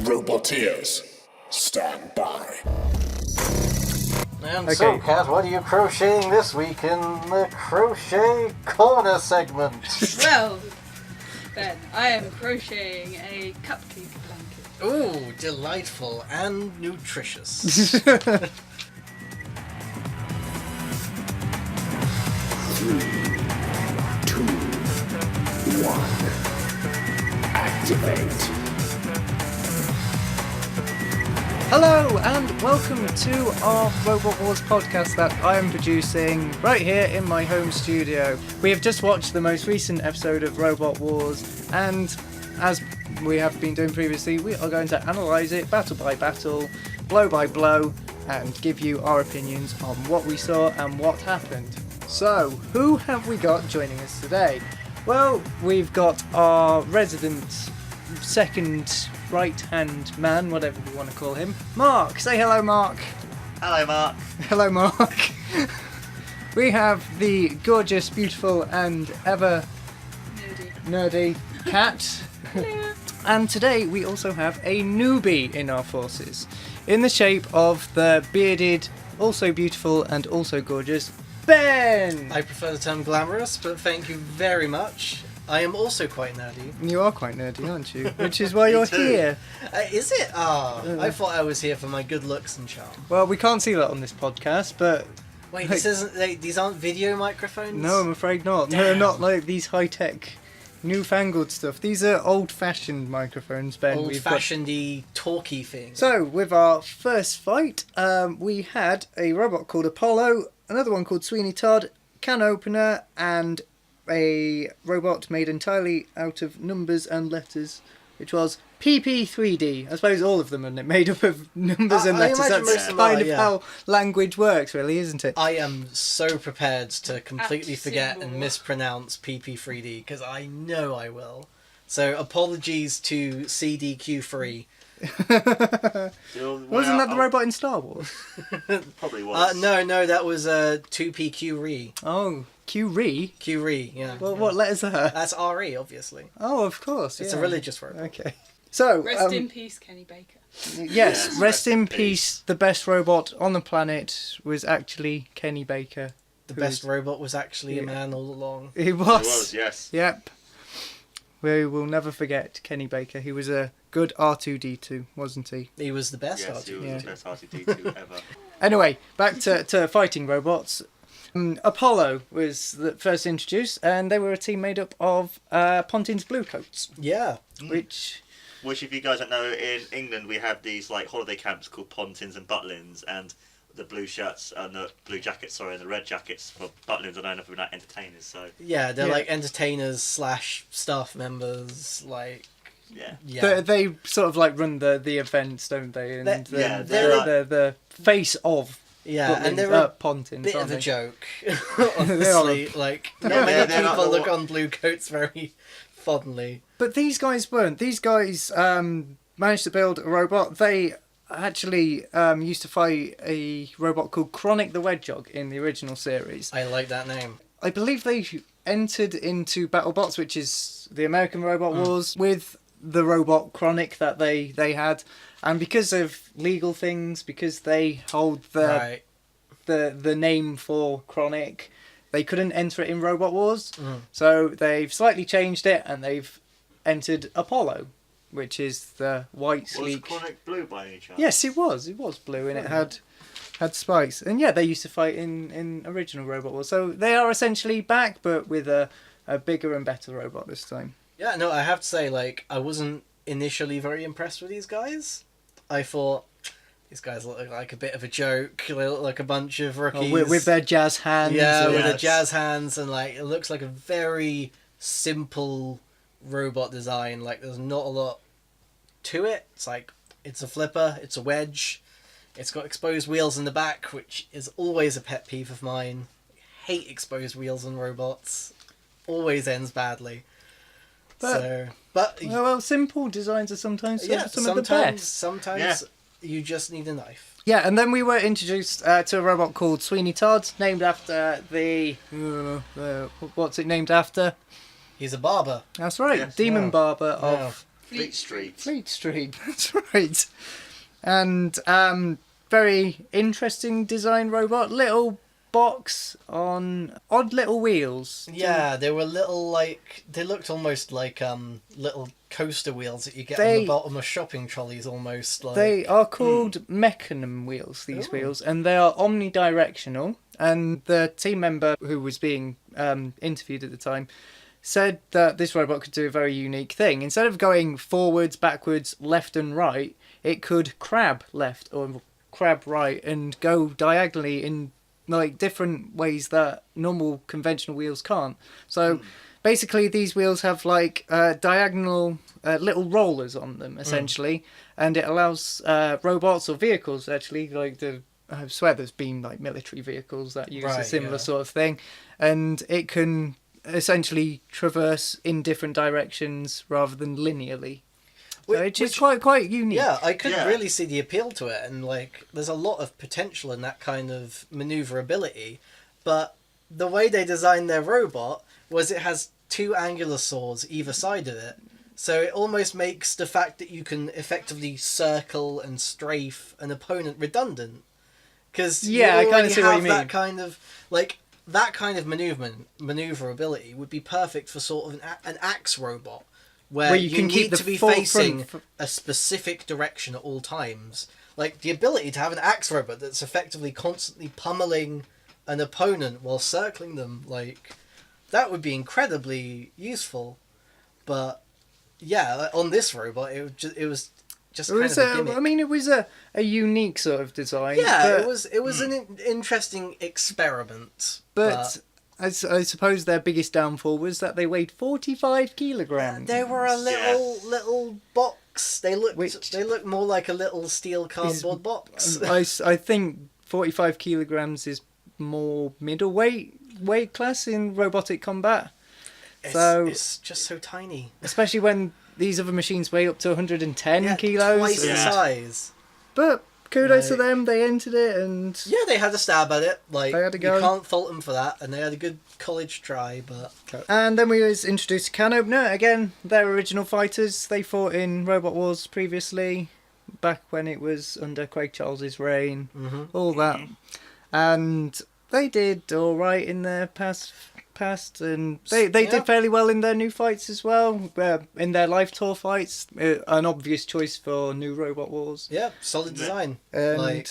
Roboteers, stand by. And so, Kat, what are you crocheting this week in the Crochet Corner segment? Well, Ben, I am crocheting a cupcake blanket. Ooh, delightful and nutritious. 3, 2, 1. Activate. Hello and welcome to our Robot Wars podcast that I am producing right here in my home studio. We have just watched the most recent episode of Robot Wars, and as we have been doing previously, we are going to analyse it battle by battle, blow by blow, and give you our opinions on what we saw and what happened. So, who have we got joining us today? Well, we've got our resident second right-hand man, whatever we want to call him, Mark. Say hello, Mark. Hello, Mark. Hello, Mark. We have the gorgeous, beautiful, and ever nerdy Cat. And today we also have a newbie in our forces, in the shape of the bearded, also beautiful, and also gorgeous Ben. I prefer the term glamorous, but thank you very much. I am also quite nerdy. You are quite nerdy, aren't you? Which is why you're here. Is it? I thought I was here for my good looks and charm. Well, we can't see that on this podcast, but... Wait, these aren't video microphones? No, I'm afraid not. No, not like these high-tech, newfangled stuff. These are old-fashioned microphones, Ben. Old-fashioned-y, talky thing. So, with our first fight, we had a robot called Apollo, another one called Sweeney Todd, can opener, and a robot made entirely out of numbers and letters, which was PP3D. I suppose all of them are made up of numbers and letters. That's kind of how language works, really, isn't it? I am so prepared to completely forget and mispronounce PP3D, because I know I will. So apologies to CDQ3. Wasn't that the robot in Star Wars? Probably was. No, that was 2PQ-RE. Oh, Q-RE? Q-RE, yeah. Well, what letters are that? That's RE, obviously. Oh, of course. It's a religious robot. Okay. So, Rest in peace, Kenny Baker. Yes, rest in peace. The best robot on the planet was actually Kenny Baker. The best robot was actually a man all along. He was. He was, yes. Yep. We will never forget Kenny Baker. He was a good R2-D2, wasn't he? He was the best Yes, he R2. was the best R2-D2 ever. Anyway, back to fighting robots. Apollo was the first introduced, and they were a team made up of Pontin's Bluecoats. Yeah. Which, if you guys don't know, in England we have these like holiday camps called Pontins and Butlins, and the blue shirts and the blue jackets, and the red jackets for Butlins are known for being like entertainers. So yeah, they're like entertainers / staff members, like. Yeah. They sort of like run the events, don't they? And they're the face of. Yeah, Butlins, and they're a Pontins, bit of a they? joke, honestly. Like, not many people look on blue coats very fondly. But these guys weren't. These guys managed to build a robot. They actually used to fight a robot called Chronic the Wedgehog in the original series. I like that name. I believe they entered into BattleBots, which is the American Robot Wars, with the robot Chronic that they had. And because of legal things, because they hold the name for Chronic, they couldn't enter it in Robot Wars. So they've slightly changed it, and they've entered Apollo, which is the white sleek. Was Chronic blue by any chance? Yes, it was. It was blue, and it had spikes. And yeah, they used to fight in original Robot Wars. So they are essentially back, but with a bigger and better robot this time. Yeah, no, I have to say, like, I wasn't initially very impressed with these guys. I thought, these guys look like a bit of a joke. They look like a bunch of rookies. Oh, with their jazz hands. Yeah, with their jazz hands, and, like, it looks like a very simple robot design. Like, there's not a lot to it. It's like, it's a flipper, it's a wedge, it's got exposed wheels in the back, which is always a pet peeve of mine. I hate exposed wheels on robots. Always ends badly. But simple designs are sometimes some of the best. Sometimes you just need a knife. Yeah, and then we were introduced to a robot called Sweeney Todd, named after the... what's it named after? He's a barber. That's right, Yes. Demon Barber of Fleet Street. Fleet Street, that's right. And very interesting design robot. Little box on odd little wheels. Yeah, they were little they looked almost like little coaster wheels that you get on the bottom of shopping trolleys almost. Like. They are called mecanum wheels, these wheels, and they are omnidirectional. And the team member who was being interviewed at the time said that this robot could do a very unique thing. Instead of going forwards, backwards, left and right, it could crab left or crab right and go diagonally in like different ways that normal conventional wheels can't. So basically these wheels have like diagonal little rollers on them essentially, and it allows robots or vehicles actually, like I swear there's been like military vehicles that use a similar sort of thing, and it can essentially traverse in different directions rather than linearly. So it's just quite unique. Yeah, I could really see the appeal to it, and like there's a lot of potential in that kind of maneuverability, but the way they designed their robot was it has two angular saws either side of it, so it almost makes the fact that you can effectively circle and strafe an opponent redundant. Because I kind of see what you mean. That kind of that kind of maneuverability would be perfect for sort of an axe robot. Where you can need to be facing a specific direction at all times. Like, the ability to have an axe robot that's effectively constantly pummeling an opponent while circling them, like, that would be incredibly useful. But, yeah, on this robot, it was just kind of a gimmick. I mean, it was a unique sort of design. Yeah, it was an interesting experiment. But I suppose their biggest downfall was that they weighed 45 kilograms. They were a little box. They looked more like a little steel cardboard box. I think 45 kilograms is more middleweight weight class in robotic combat. It's just so tiny. Especially when these other machines weigh up to 110 kilos. Twice the size. But kudos to them, they entered it, and yeah, they had a stab at it. Like, they had a go. You can't fault them for that, and they had a good college try. But and then we was introduced to Can Opener again. Their original fighters. They fought in Robot Wars previously, back when it was under Craig Charles's reign. All that, and they did all right in their past, and they did fairly well in their new fights as well. In their live tour fights, an obvious choice for new Robot Wars. Yeah, solid design. And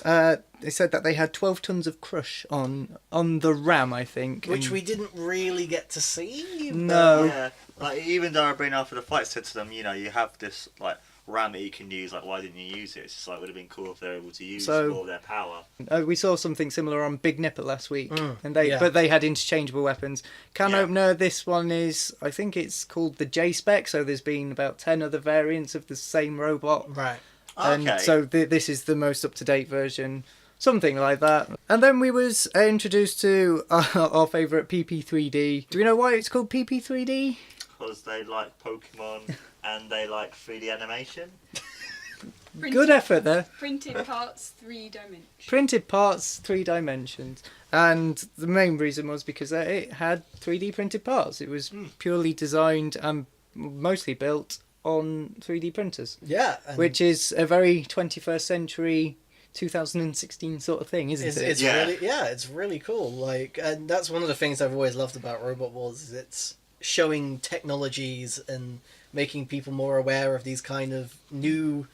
they said that they had 12 tons of crush on the RAM, I think, which we didn't really get to see. No. Yeah, like even though I've been after the fight said to them, you have this like RAM that you can use. Like, why didn't you use it? It's just like, it would have been cool if they were able to use more of their power. We saw something similar on Big Nipper last week, but they had interchangeable weapons. Can Opener, this one is, I think it's called the J-Spec, so there's been about 10 other variants of the same robot. Right. And so this is the most up-to-date version, something like that. And then we was introduced to our favourite PP3D. Do we know why it's called PP3D? Because they like Pokemon and they like 3D animation. Good effort there. Printed parts, 3 dimensions. Printed parts, 3 dimensions. And the main reason was because it had 3D printed parts. It was purely designed and mostly built on 3D printers. Yeah. Which is a very 21st century 2016 sort of thing, isn't it? It's really, it's really cool. Like, and that's one of the things I've always loved about Robot Wars, is it's showing technologies and making people more aware of these kind of new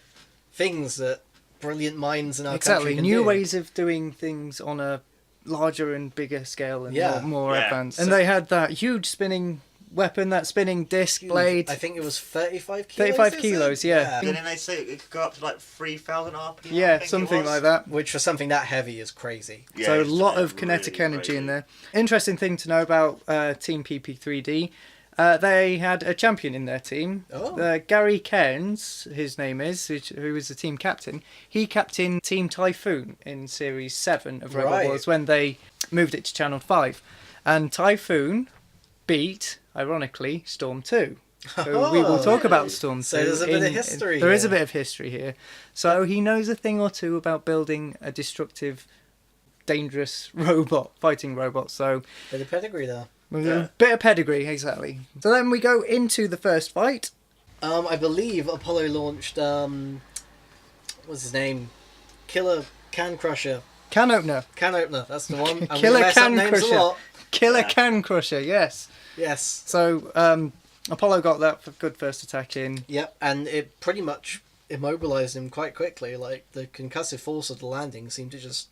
things that brilliant minds in our country can new do. ways of doing things on a larger and bigger scale and more advanced. And So, they had that huge spinning weapon, that spinning disc blade. I think it was 35 kilos. 35 kilos, yeah. Didn't they say it could go up to like 3,000 RPM? Yeah, something like that. Which for something that heavy is crazy. Yeah, So a it's lot of really kinetic energy crazy. in there. Interesting thing to know about Team PP3D. They had a champion in their team. Gary Cairns, his name is, who was the team captain. He captained Team Typhoon in Series 7 of Robot Wars when they moved it to Channel 5. And Typhoon beat, ironically, Storm 2. So we will talk about Storm 2. So there's a bit of history There is a bit of history here. So he knows a thing or two about building a destructive, dangerous fighting robot. So Bit of pedigree there. bit of pedigree, exactly. So then we go into the first fight. I believe Apollo launched what's his name? Killer Can Crusher. Can opener. Can Opener, that's the one. I'm Killer gonna mess up Can names Crusher. a lot. Killer Can Crusher, yes. Yes. So Apollo got that for good first attack in. Yep, and it pretty much immobilized him quite quickly. Like, the concussive force of the landing seemed to just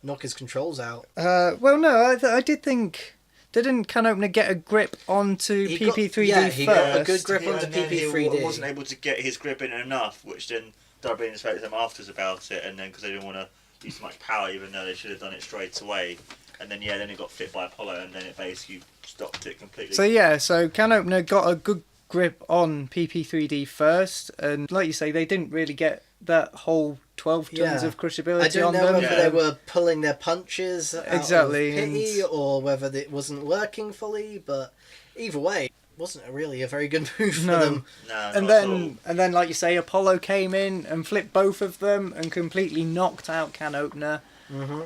knock his controls out. Well, no, I did think... Didn't Can Opener get a grip onto He got- PP3D yeah, first? he got a good grip onto And then PP3D. He wasn't able to get his grip in enough, which then Darby inspected them afterwards about it, and then because they didn't want to use much power, even though they should have done it straight away. And then then it got fit by Apollo, and then it basically stopped it completely. So Can Opener got a good grip on PP3D first, and like you say, they didn't really get that whole 12 tons Yeah. of crushability I don't on know them. whether they were pulling their punches out Exactly, of pity and- or whether it wasn't working fully, but either way, it wasn't really a very good move for No. them. No, And not at all. then, like you say, Apollo came in and flipped both of them and completely knocked out Can Opener. Mm-hmm.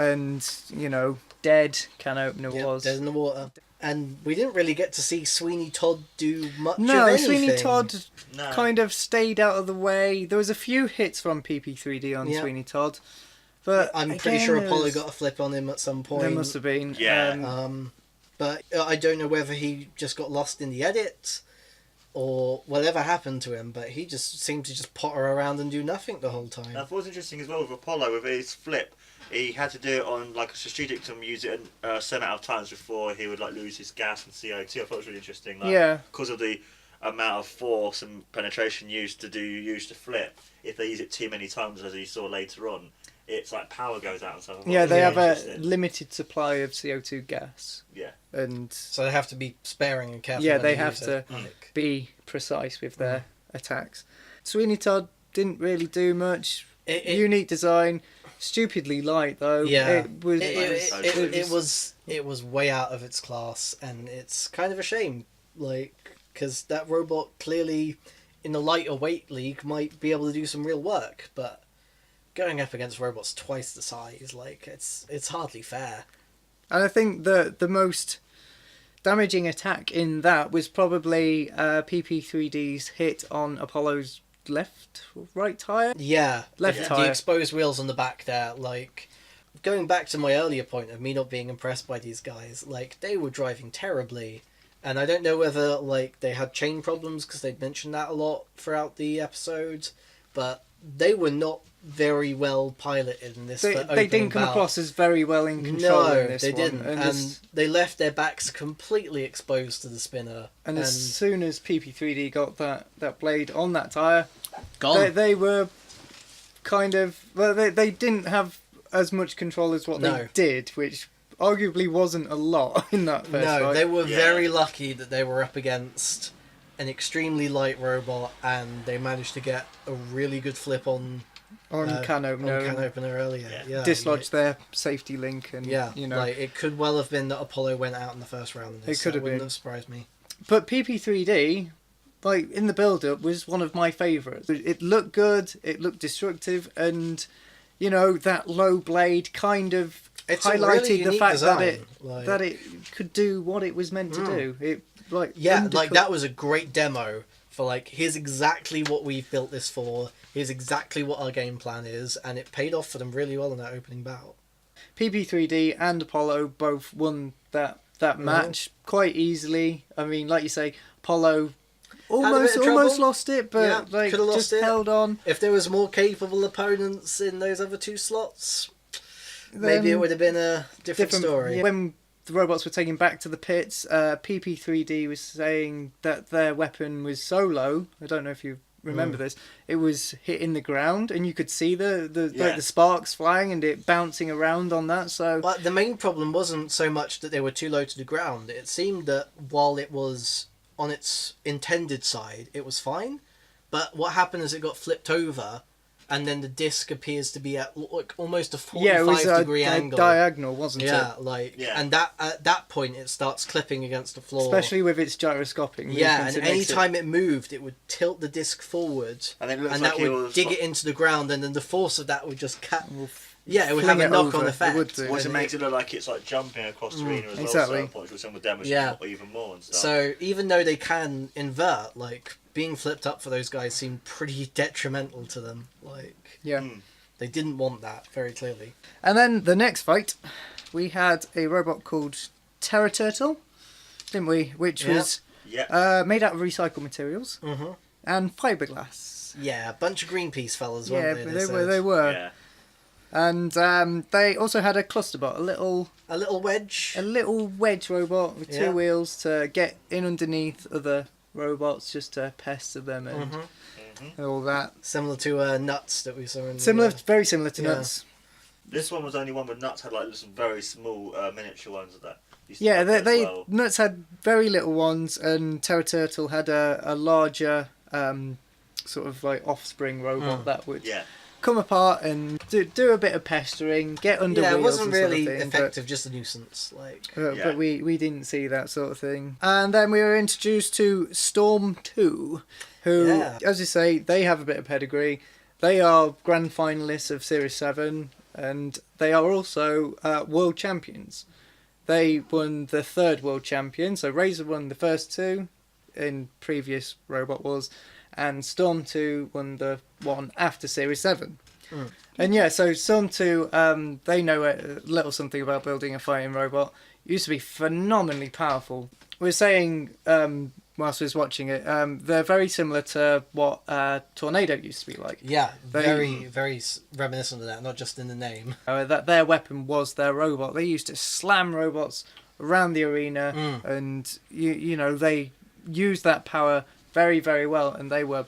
And, dead Can Opener was. Dead in the water. And we didn't really get to see Sweeney Todd do much No, of anything. Sweeney Todd No. kind of stayed out of the way. There was a few hits from PP3D on Yeah. Sweeney Todd. But I'm pretty again, sure there Apollo was- got a flip on him at some point. There must have been. Yeah. But I don't know whether he just got lost in the edit or whatever happened to him, but he just seemed to just potter around and do nothing the whole time. Now, what was interesting as well with Apollo, with his flip, he had to do it on like a strategic to use it a certain amount of times before he would like lose his gas and CO2. I thought it was really interesting. Like, Yeah. Because of the amount of force and penetration used to flip, if they use it too many times, as you saw later on, it's like power goes out and stuff. I thought Yeah, it was they really have a interesting. limited supply of CO2 gas. Yeah. And So they have to be sparing and careful. yeah, when they they have use to it. Like, be precise with their attacks. Sweeney Todd didn't really do much. It- Unique design, stupidly light though. yeah, It was. it was way out of its class, and it's kind of a shame, like, because that robot clearly, in the lighter weight league, might be able to do some real work, but going up against robots twice the size, like, it's hardly fair. And I think the most damaging attack in that was probably PP3D's hit on Apollo's right tire. Yeah, Left the tyre. exposed wheels on the back there, like, going back to my earlier point of me not being impressed by these guys, like, they were driving terribly, and I don't know whether, like, they had chain problems, because they'd mentioned that a lot throughout the episode, but they were not very well piloted in this. They didn't come across as very well in control No, in this they one. didn't, And, and they left their backs completely exposed to the spinner. as soon as PP3D got that blade on that tyre, gone. they were kind of... Well, they didn't have as much control as what No. they did, which arguably wasn't a lot in that first No, fight. they were Yeah. very lucky that they were up against an extremely light robot, and they managed to get a really good flip on Can Opener. Can Opener earlier. Yeah. Yeah, dislodged their safety link and Yeah, like, it could well have been that Apollo went out in the first round. Of this. It could That have wouldn't been. have surprised me. But PP3D, like in the build-up, was one of my favourites. It looked good, it looked destructive, and that low blade kind of It's a highlighted really the unique fact design, like- that it could do what it was meant to do. It Yeah, like, undercut- that was a great demo for, like, here's exactly what we've built this for. Here's exactly what our game plan is, and it paid off for them really well in that opening bout. PP3D and Apollo both won that match quite easily. I mean, like you say, Apollo almost of trouble. lost it, but Yeah, like coulda lost just it. held on. If there was more capable opponents in those other two slots, maybe it Then would have been a different story. Yeah. When the robots were taken back to the pits, PP3D was saying that their weapon was so low. I don't know if you remember this. It was hitting the ground, and you could see the sparks flying and it bouncing around on that. So But the main problem wasn't so much that they were too low to the ground. It seemed that while it was on its intended side, it was fine. But what happened is it got flipped over, and then the disc appears to be at like almost a 45 yeah, it was a degree angle. diagonal, wasn't Yeah, it? like, Yeah. and that at that point it starts clipping against the floor. Especially with its gyroscopic yeah, movements, and it any makes it- time it moved, it would tilt the disc forward, And it looks and like that it would was dig it into the ground, and then the force of that would just cut. Will Yeah, it would fling have a it knock-on over. effect. It would do. Which And makes it look like it's like jumping across the arena as well. exactly. Certain points, which some would damage Yeah. it even more and stuff. So even though they can invert, like, being flipped up for those guys seemed pretty detrimental to them. Like, Yeah. they didn't want that, very clearly. And then the next fight, we had a robot called Terra Turtle, didn't we? Which Yeah. was Yeah. made out of recycled materials Mm-hmm. and fiberglass. Yeah, a bunch of Greenpeace fellas, Yeah, weren't but they? they were. Yeah. And they also had a clusterbot, a little wedge. wedge robot with two Yeah. wheels to get in underneath other robots, just to pester them and all that. Similar to Nuts that we saw in Similar, the, very similar to yeah. Nuts. This one was only one with Nuts had like some very small miniature ones of that. Used to Yeah, have that as they well. Nuts had very little ones, and Terra Turtle had a larger sort of like offspring robot that would Yeah. come apart and do a bit of pestering, get under Yeah, it wheels wasn't and sort really of thing, effective, just a nuisance. Like, Yeah. but we didn't see that sort of thing. And then we were introduced to Storm II, who, Yeah. as you say, they have a bit of pedigree. They are grand finalists of Series 7, and they are also world champions. They won the third world champion, so Razor won the first two in previous Robot Wars, and Storm 2 won the one after Series 7. And yeah, so Storm 2, they know a little something about building a fighting robot. It used to be phenomenally powerful. We were saying, whilst we was watching it, they're very similar to what Tornado used to be like. yeah, They- very reminiscent of that, not just in the name. That their weapon was their robot. They used to slam robots around the arena, and you know they used that power very, very well, and they were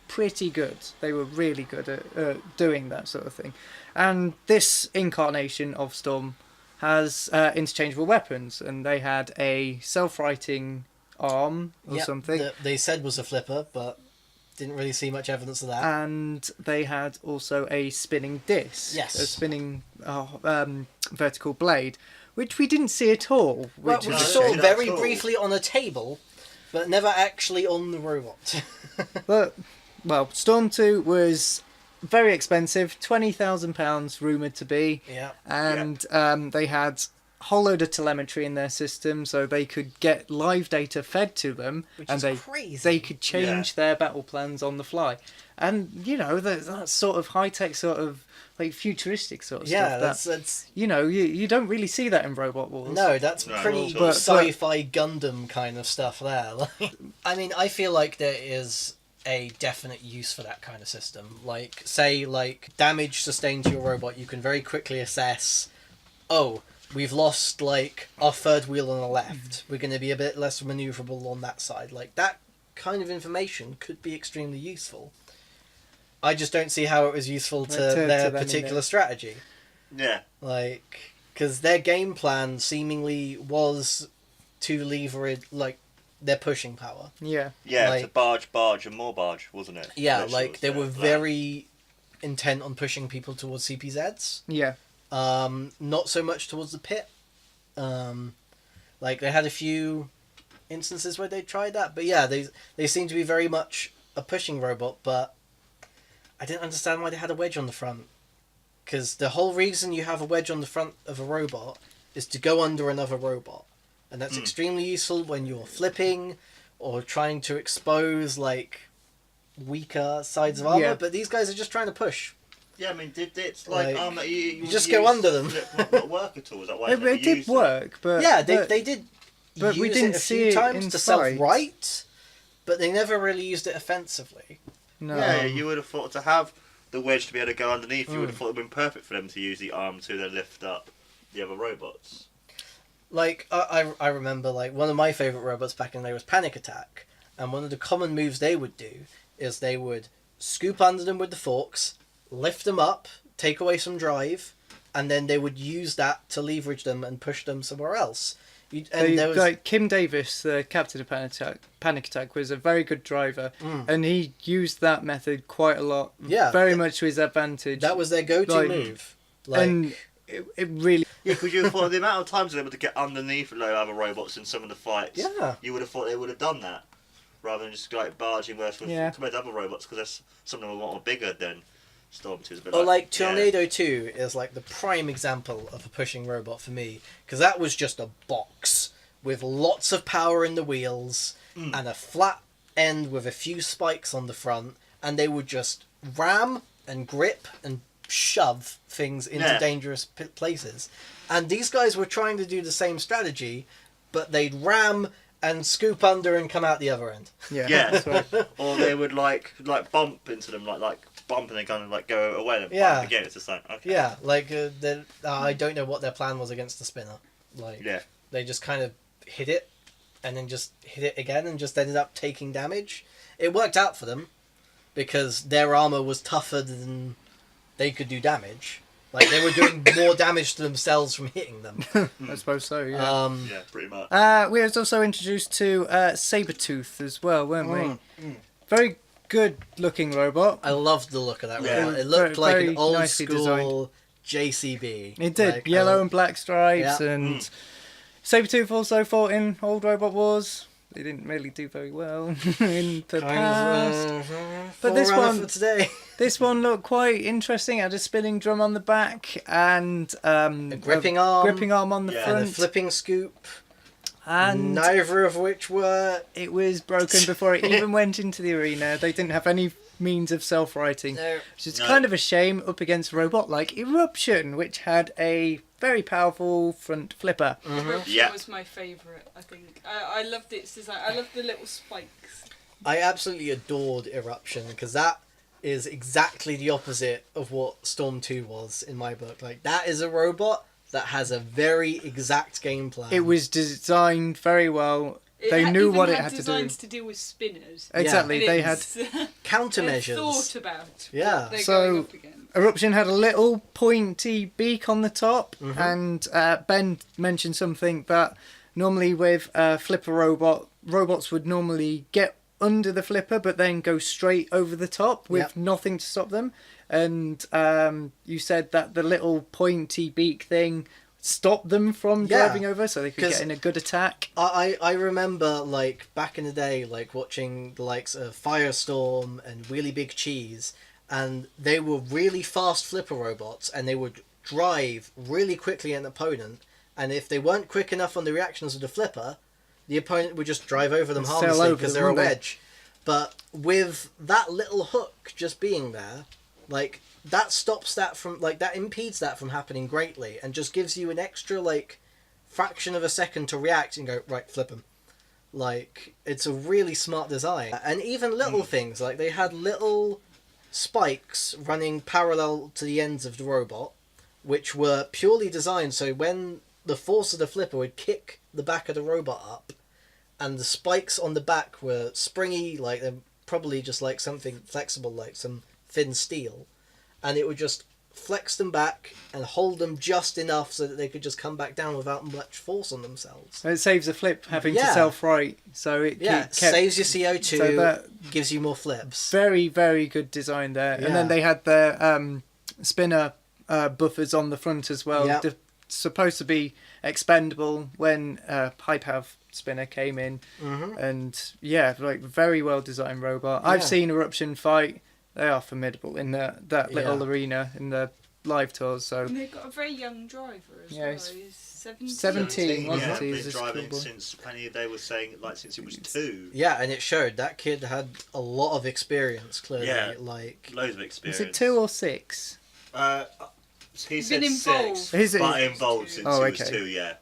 pretty good. They were really good at doing that sort of thing. And this incarnation of Storm has interchangeable weapons, and they had a self-righting arm or Yep, something, that they said was a flipper, but didn't really see much evidence of that. and they had also a spinning disc, Yes. a spinning vertical blade, which we didn't see at all. Well, Which we is a saw shame. not very at all. briefly on a table, but never actually on the robot. But, well, Storm 2 was very expensive, £20,000 rumoured to be, Yeah. and they had a whole load of telemetry in their system, so they could get live data fed to them, Which and is crazy. they could change their battle plans on the fly. And, you know, that sort of high-tech sort of, like, futuristic sort of Yeah, stuff. that's You know, you don't really see that in Robot Wars. no, that's No, pretty but- sci-fi Gundam kind of stuff there. Like, I mean, I feel like there is a definite use for that kind of system. Like, say, like, damage sustained to your robot, you can very quickly assess, oh, we've lost, like, our third wheel on the left. We're going to be a bit less maneuverable on that side. Like, that kind of information could be extremely useful. I just don't see how it was useful to To their them in particular there. strategy. Yeah. Like, because their game plan seemingly was to leverage, like, their pushing power. Yeah. Yeah, Like- it's a barge, and more barge, wasn't it? Yeah, Literally like, was they the were plan. very intent on pushing people towards CPZs. Yeah. Not so much towards the pit. Like, they had a few instances where they tried that, but yeah, they seem to be very much a pushing robot, but I didn't understand why they had a wedge on the front. Because the whole reason you have a wedge on the front of a robot is to go under another robot. And that's extremely useful when you're flipping or trying to expose, like, weaker sides of armor, Yeah. but these guys are just trying to push. Yeah, I mean, it's like, Like, you just would go use under them. flip not work at all. Is that why It, they never it did used it? work, but... Yeah, but- they did but we use didn't it a see few it times in to fight. self-right, but they never really used it offensively. No. Yeah, you would have thought to have the wedge to be able to go underneath, you would Hmm. have thought it would have been perfect for them to use the arm to then lift up the other robots. Like, I remember, like, one of my favourite robots back in the day was Panic Attack, and one of the common moves they would do is they would scoop under them with the forks, lift them up, take away some drive, and then they would use that to leverage them and push them somewhere else. Like Kim Davis, the captain of Panic Attack, was a very good driver, and he used that method quite a lot. Yeah, very much to his advantage. that was their go-to like- move. Like, and it really. Yeah, because you would have thought the amount of times they're able to get underneath like other robots in some of the fights, Yeah. you would have thought they would have done that, rather than just like barging with Yeah. compared to other robots, because some of them are a lot more bigger than Storm 2's. A bit or like yeah. Tornado 2 is like the prime example of a pushing robot for me, because that was just a box with lots of power in the wheels and a flat end with a few spikes on the front, and they would just ram and grip and shove things into dangerous places. And these guys were trying to do the same strategy, but they'd ram and scoop under and come out the other end. Yeah. Or they would like bump into them, like bump, and then kind of like go away and bump again. It's just like, okay. Yeah, like I don't know what their plan was against the spinner. Like, they just kind of hit it, and then just hit it again, and just ended up taking damage. It worked out for them, because their armor was tougher than they could do damage. Like, they were doing more damage to themselves from hitting them. I suppose so, yeah. Yeah, pretty much. We was also introduced to Sabretooth as well, weren't we? Very good looking robot. I loved the look of that Yeah. robot. It looked like Very an old nicely school JCB. It did, Like, yellow and black stripes, yeah. and Sabretooth also fought in old Robot Wars. They didn't really do very well in the past. But this one, for today. this one looked quite interesting. It had a spinning drum on the back and A gripping arm on the Yeah. and a front. flipping scoop. And Neither of which were. it was broken before it even went into the arena. They didn't have any means of self-righting, No. which is No. kind of a shame up against a robot like Eruption, which had a very powerful front flipper. Eruption Yeah. was my favourite, I think. I loved its design. I loved the little spikes. I absolutely adored Eruption, because that is exactly the opposite of what Storm 2 was in my book. Like, that is a robot that has a very exact game plan. It was designed very well. They It knew even what it had had to do. designs to deal with spinners. Exactly, And they it had. was- countermeasures. They thought about Yeah. what they're So- going up against. Eruption had a little pointy beak on the top, and Ben mentioned something that normally with flipper robots would normally get under the flipper but then go straight over the top with Yep. nothing to stop them. And you said that the little pointy beak thing stopped them from Yeah. driving over, so they could 'Cause- get in a good attack. I remember, like, back in the day, like, watching the likes of Firestorm and Really Big Cheese, and they were really fast flipper robots, and they would drive really quickly at an opponent, and if they weren't quick enough on the reactions of the flipper, the opponent would just drive over them Sail harmlessly over because them, they're a wouldn't they? wedge. But with that little hook just being there, like, that stops that from, like, that impedes that from happening greatly, and just gives you an extra, like, fraction of a second to react and go, right, flip him. Like, it's a really smart design. And even little things, like, they had little spikes running parallel to the ends of the robot, which were purely designed so when the force of the flipper would kick the back of the robot up, and the spikes on the back were springy, like they're probably just like something flexible, like some thin steel, and it would just flex them back and hold them just enough so that they could just come back down without much force on themselves. It saves the flip having to Yeah. self-right, so it Yeah, kept saves your CO2, so that- gives you more flips. very, very good design there. And Yeah. then they had their spinner buffers on the front as well. Yeah. They're supposed to be expendable when Pipehav spinner came in. Mm-hmm. And yeah, like very well designed robot. I've Yeah. seen Eruption fight. They are formidable in that little Yeah. arena in the live tours. So And they've got a very young driver as Yeah, well. he's He's 17. 17, wasn't yeah, he? been He's a driving schoolboy. since apparently they were saying like since he was 2. Yeah, and it showed that kid had a lot of experience, clearly. Yeah. Like, Loads of experience. is it 2 or 6? He said Been involved. 6, Is it- but involved since Oh, he was okay. 2. Yeah.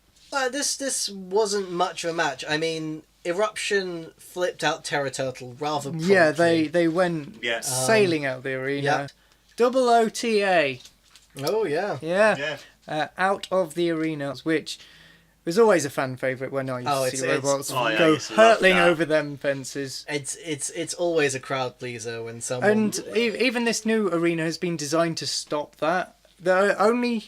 this wasn't much of a match. I mean, Eruption flipped out Terra Turtle rather promptly. Yeah, they went Yeah. sailing out the arena. yeah. Double OTA. Oh, yeah. Yeah. Yeah. Out of the arena, which was always a fan favourite when I used Oh, to see it's- robots Oh, yeah, I go used to love hurtling that. over them fences. It's always a crowd pleaser when someone... And even this new arena has been designed to stop that. The only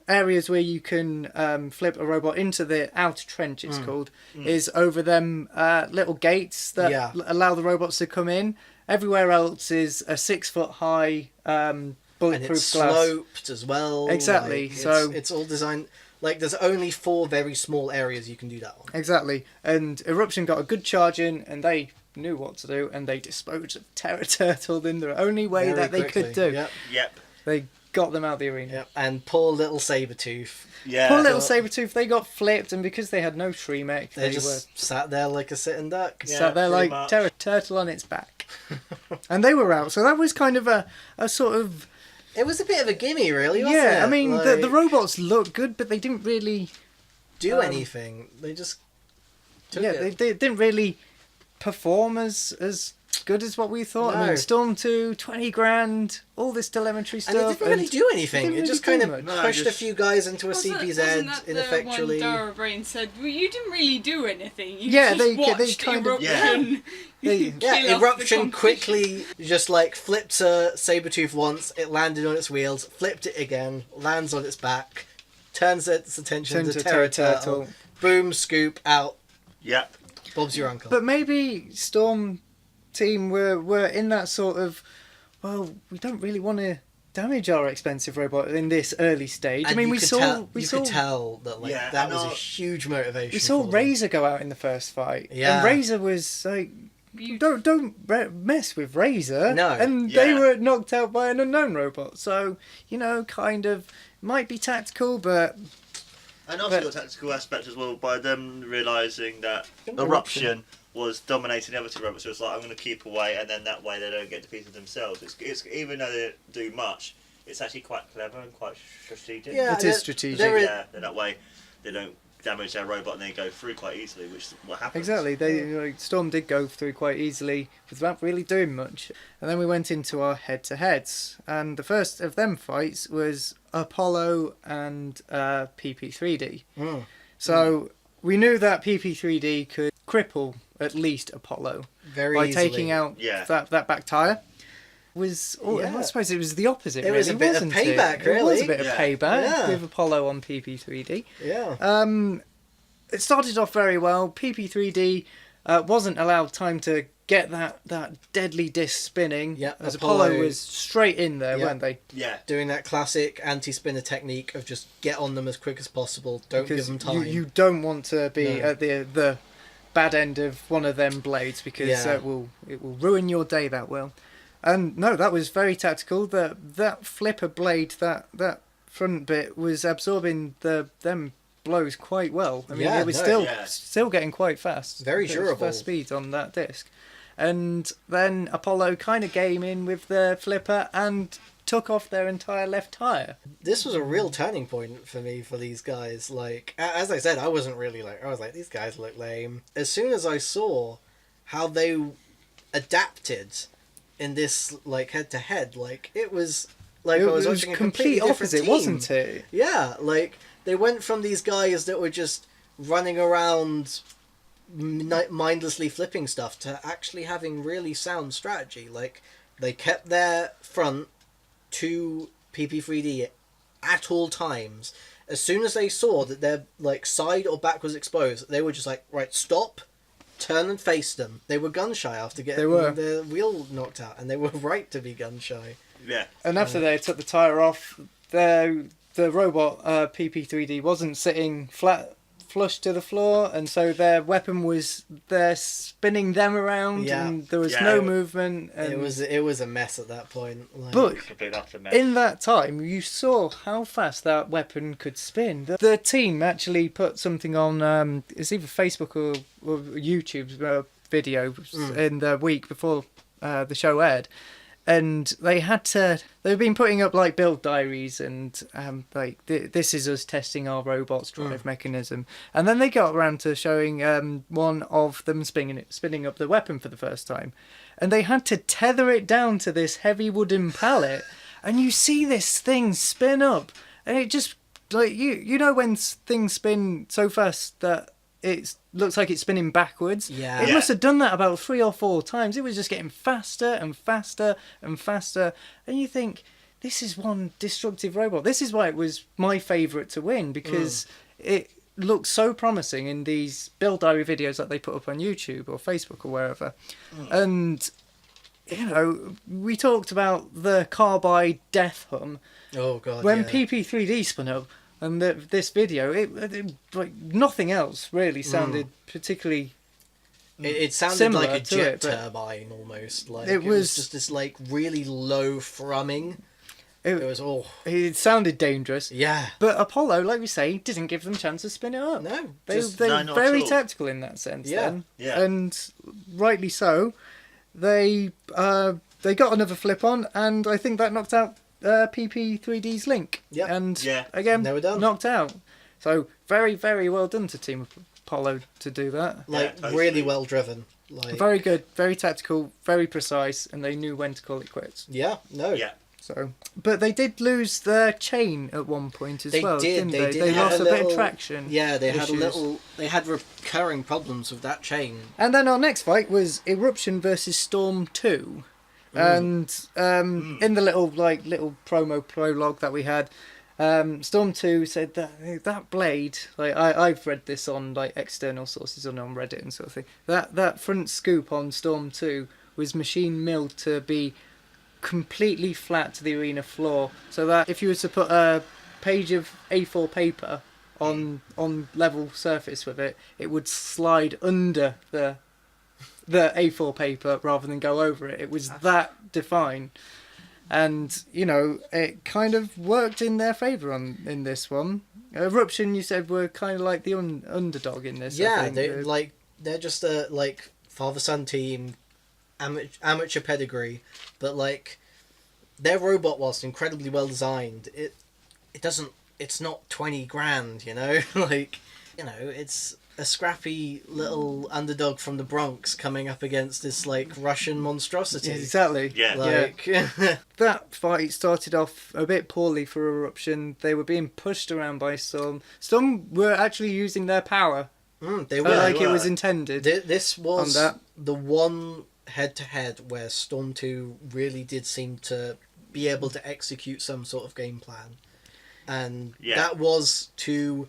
areas where you can flip a robot into the outer trench, it's called, is over them little gates that Yeah. allow the robots to come in. Everywhere else is a 6-foot high and bulletproof it's glass. sloped as well. Exactly, Like, so- it's all designed... Like, there's only 4 very small areas you can do that on. Exactly. And Eruption got a good charge in, and they knew what to do, and they disposed of Terra Turtle in the only way Very that they quickly. could do. Yep. Yep. They got them out of the arena. Yep. And poor little Sabretooth. Yeah. Poor little Sabretooth, they got flipped, and because they had no Shremek, They they just were sat there like a sitting duck. Yeah, sat there pretty like much. turtle on its back. And they were out, so that was kind of a sort of... It was a bit of a gimme, really, wasn't Yeah, it? I mean, Like, the robots looked good, but they didn't really... do anything. They just took Yeah, it. they didn't really perform as good as what we thought. I No. mean, Storm 2, 20 grand, all this telemetry stuff. And it didn't really do anything. didn't It just really kind do of much. pushed a just- few guys into a Wasn't CPZ that ineffectually. the one Dara Brain said, well, you didn't really do anything. You Yeah, just they watched kind of- Eruption. They- kill off the Eruption competition. quickly just like flipped a Sabretooth once, it landed on its wheels, flipped it again, lands on its back, turns its attention Turns to to Terror Terror Turtle, Turtle. boom, scoop, out, Yep. Bob's your uncle. But maybe Storm team were in that sort of, well, we don't really want to damage our expensive robot in this early stage. And I mean, you we could saw tell, we you saw could tell that like Yeah, that and was a our- huge motivation. we saw for them. Razor go out in the first fight. Yeah. And Razor was like, don't mess with Razor. No. And they Yeah. were knocked out by an unknown robot. So, kind of might be tactical, but And also But- the tactical aspect as well by them realising that Eruption. Eruption was dominating the other two robots. So it's like, I'm going to keep away, and then that way they don't get defeated themselves. It's even though they don't do much, it's actually quite clever and quite strategic. Yeah, it is strategic. there is- Yeah, then that way they don't damage their robot and they go through quite easily, which is what happens. Exactly. Storm did go through quite easily without really doing much. And then we went into our head-to-heads. And the first of them fights was Apollo and PP3D. Mm. So we knew that PP3D could cripple at least Apollo very by easily. taking out Yeah. that back tyre. Yeah. I suppose it was the opposite. It was really, a bit of wasn't payback, it? It was a really. bit Yeah. of payback Yeah. with Apollo on PP3D. Yeah. It started off very well. PP3D wasn't allowed time to get that deadly disc spinning. Yeah, as Apollo- Apollo was straight in there, Yeah. weren't they? Yeah. Doing that classic anti-spinner technique of just get on them as quick as possible. Don't give them time. You don't want to be No. at the bad end of one of them blades because Yeah. it will ruin your day. That will. And no, that was very tactical. That flipper blade, that front bit was absorbing them blows quite well. I mean, Yeah, it was no, still getting quite fast. Very It was durable. fast speed on that disc. And then Apollo kind of came in with the flipper and took off their entire left tire. This was a real turning point for me for these guys. Like, as I said, I wasn't really like, I was like, these guys look lame. As soon as I saw how they adapted in this, like, head-to-head, like, it was like It I was was watching a complete completely different opposite, team. wasn't it? Yeah, like, they went from these guys that were just running around mindlessly flipping stuff to actually having really sound strategy. Like, they kept their front to PP3D at all times. As soon as they saw that their like side or back was exposed, they were just like, right, stop, turn and face them. They were gun shy after They getting were. their wheel knocked out, and they were right to be gun shy. Yeah. And after they took the tire off, the robot PP3D wasn't sitting flush to the floor, and so their weapon was there spinning them around, Yeah. and there was Yeah. no movement. And It was a mess at that point. Like, But Complete utter mess. in that time, you saw how fast that weapon could spin. The team actually put something on, it's either Facebook or YouTube video in the week before the show aired. And they've been putting up like build diaries and this is us testing our robot's drive mechanism. And then they got around to showing one of them spinning up the weapon for the first time. And they had to tether it down to this heavy wooden pallet. And you see this thing spin up. And it just, like, you know when things spin so fast that it looks like it's spinning backwards. Yeah. It Yeah. must have done that about 3 or 4 times. It was just getting faster and faster and faster. And you think, this is one destructive robot. This is why it was my favourite to win, because it looks so promising in these build diary videos that they put up on YouTube or Facebook or wherever. And, we talked about the carbide death hum. oh god, When yeah. PP3D spun up, and this video, it like nothing else really sounded particularly. It sounded Similar like a to jet it, but turbine almost. Like it it was was- just this like really low thrumming. It was It sounded dangerous. yeah. But Apollo, like we say, didn't give them a chance to spin it up. No, They're not very at all. tactical in that sense. Yeah. Then. Yeah. And rightly so. They got another flip on, and I think that knocked out PP3D's Link. Yep. And Yeah. again, They were done. knocked out. So very, very well done to Team Apollo to do that. like totally. really well driven. Like Very good, very tactical, very precise, and they knew when to call it quits. yeah, no, Yeah. So, but they did lose their chain at one point as They well, did, didn't they they? did They have lost a a bit of little- traction. Yeah, they had issues. They had recurring problems with that chain. And then our next fight was Eruption versus Storm 2. And in the little promo prologue that we had, Storm 2 said that blade, like I've read this on like external sources on Reddit and sort of thing. That front scoop on Storm 2 was machine milled to be completely flat to the arena floor, so that if you were to put a page of A4 paper on level surface with it, it would slide under the A4 paper rather than go over it. It was that defined, and you know it kind of worked in their favour in this one. Eruption, you said, were kind of like the underdog in this. I Yeah, think. they're just a like father-son team, amateur pedigree, but like their robot, whilst incredibly well designed, it's not 20 grand, you know. Like, you know, it's a scrappy little underdog from the Bronx coming up against this like Russian monstrosity. Exactly. Yeah. Like That fight started off a bit poorly for Eruption. They were being pushed around by Storm. Storm were actually using their power they were like it were. was intended. This was on that. the one head-to-head where Storm 2 really did seem to be able to execute some sort of game plan. And Yeah. that was to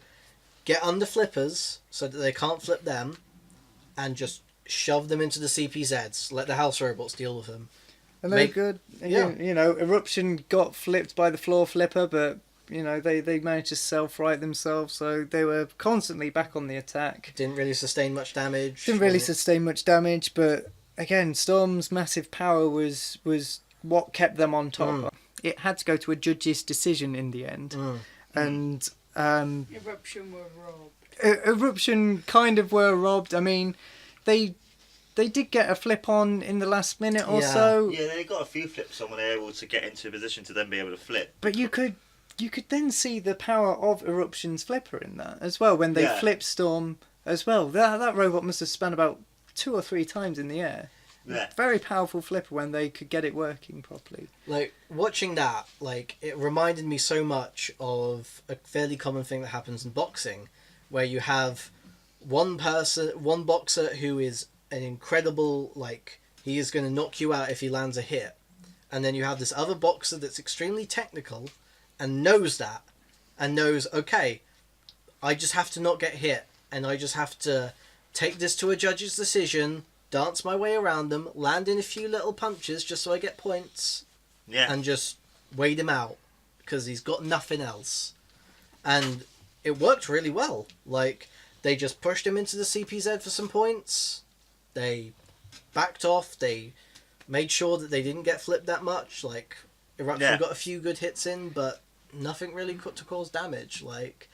get under flippers so that they can't flip them and just shove them into the CPZs. Let the house robots deal with them. And they're Make- good. yeah. You know, Eruption got flipped by the floor flipper, but you know they managed to self-right themselves, so they were constantly back on the attack. Didn't really sustain much damage. Didn't really Like, sustain much damage, but again, Storm's massive power was what kept them on top. It had to go to a judge's decision in the end, and Eruption were robbed. Eruption kind of were robbed. I mean, they did get a flip on in the last minute or Yeah. so, Yeah, they got a few flips on when they were able to get into a position to then be able to flip. but you could then see the power of Eruption's flipper in that as well when they Yeah. flipped Storm as well. That robot must have spun about 2 or 3 times in the air. Yeah. Very powerful flipper when they could get it working properly. Like, watching that, like, it reminded me so much of a fairly common thing that happens in boxing, where you have one boxer who is an incredible, like, he is going to knock you out if he lands a hit. And then you have this other boxer that's extremely technical and knows that, and knows, okay, I just have to not get hit, and I just have to take this to a judge's decision, dance my way around them, land in a few little punches just so I get points, Yeah. and just wait him out because he's got nothing else. And it worked really well. Like, they just pushed him into the CPZ for some points. They backed off. They made sure that they didn't get flipped that much. Like, Eruption Yeah. got a few good hits in, but nothing really to cause damage. Like,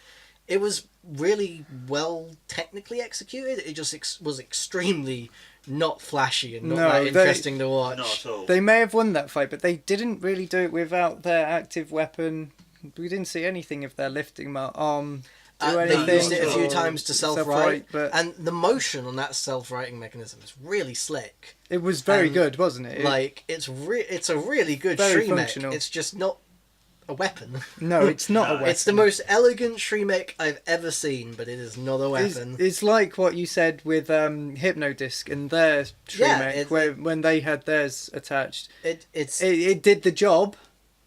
it was really well technically executed. It just was extremely not flashy and not No, that they- interesting to watch. Not at all. They may have won that fight, but they didn't really do it without their active weapon. We didn't see anything of their lifting arm do They anything. used it a few or times to self-right, self-right, but and the motion on that self-righting mechanism is really slick. it was very and, good, wasn't it? Like, it's a really good Very Shriek mech. functional. It's just not a weapon. No, it's not a No. weapon. It's the most elegant Shriek mech I've ever seen, but it is not a weapon. It's like what you said with Hypnodisc and their Yeah, Shriek when they had theirs attached. It It did the job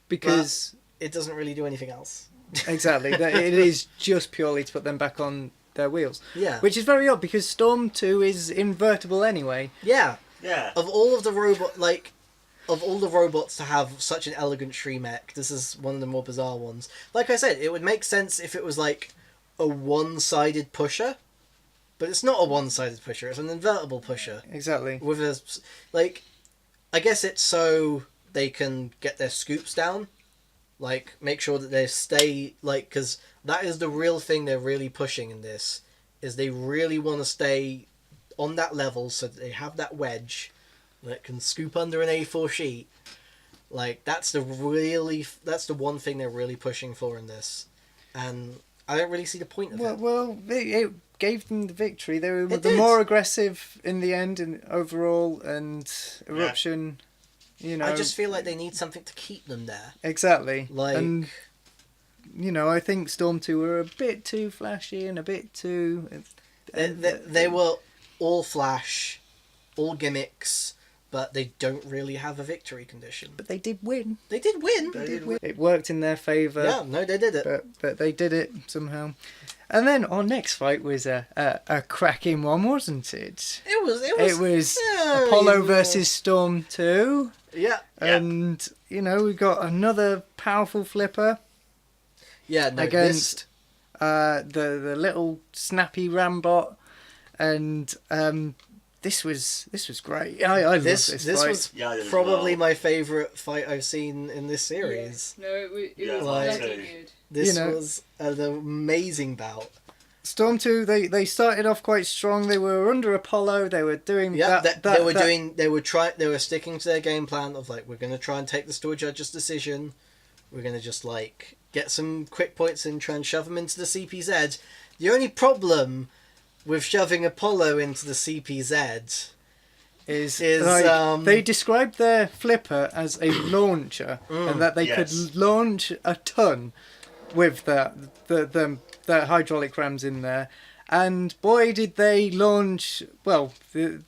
because doesn't really do anything else. exactly it is just purely to put them back on their wheels. Yeah. Which is very odd because Storm 2 is invertible anyway. Yeah. Yeah. Of all the robots to have such an elegant Shriek mech, this is one of the more bizarre ones. Like I said, it would make sense if it was like a one-sided pusher, but it's not a one-sided pusher. It's an invertible pusher Exactly. with I guess it's so they can get their scoops down Like, make sure that they stay, like, because that is the real thing they're really pushing in this, is they really want to stay on that level so that they have that wedge that can scoop under an A4 sheet. Like, that's the one thing they're really pushing for in this. And I don't really see the point of it. Well, it gave them the victory. They were It the did. more aggressive in the end and overall, and Eruption, you know... I just feel like they need something to keep them there. Exactly. Like... And, you know, I think Storm 2 were a bit too flashy and a bit too... They were all flash, all gimmicks, but they don't really have a victory condition. But they did win. They did win. It worked in their favour. Yeah, no, they did it. But they did it somehow. And then our next fight was a cracking one, wasn't it? It was. Yeah, Apollo versus Storm 2. Yeah. And, you know, we got another powerful flipper Yeah, no, against the little snappy Rambot. And this was great. I love this fight. This was Yeah, I did as probably well. my favourite fight I've seen in this series. Yeah. No, it Yeah, was like- bloody good. This You know- was an amazing bout. Storm 2, they started off quite strong. They were under Apollo. They were doing Yeah, they were that. sticking to their game plan of like, we're going to try and take this to a judge's decision. We're going to just like get some quick points and try and shove them into the CPZ. The only problem with shoving Apollo into the CPZ is like, they described their flipper as a launcher, and that they Yes. could launch a ton with the hydraulic rams in there. And boy, did they launch! Well, they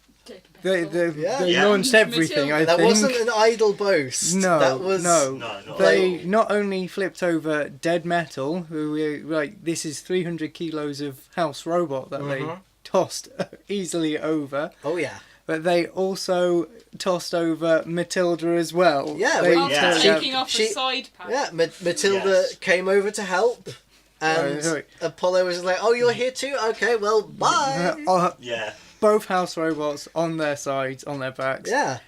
Yeah. launched everything. I that think wasn't an idle boast. no, that was no. No, not They not only flipped over Dead Metal, who this is 300 kilos of house robot that they tossed easily over. Oh yeah. But they also tossed over Matilda as well. Yeah, They well, After Yeah. taking off She- a side pack. Yeah, Matilda Yes. came over to help, and Sorry. Apollo was like, "Oh, you're here too? Okay, well, bye." Yeah. both house robots on their sides, on their backs. Yeah,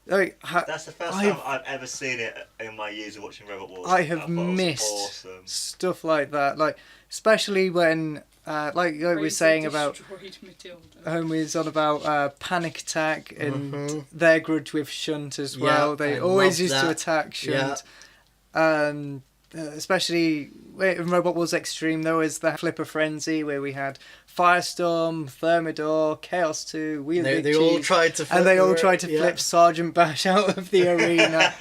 Like, That's the first I've- time I've ever seen it in my years of watching Robot Wars. I have thought it was missed awesome. stuff like that. Like, especially when, like we were saying about, Destroyed Matilda. Homies on about Panic Attack and their grudge with Shunt as well. Yeah, They I always love used to that. attack Shunt. And especially in Robot Wars Extreme, there was the Flipper Frenzy where we had Firestorm, Thermidor, Chaos 2, Wheel they all tried to flip and they all the- tried to yeah. flip Sergeant Bash out of the arena.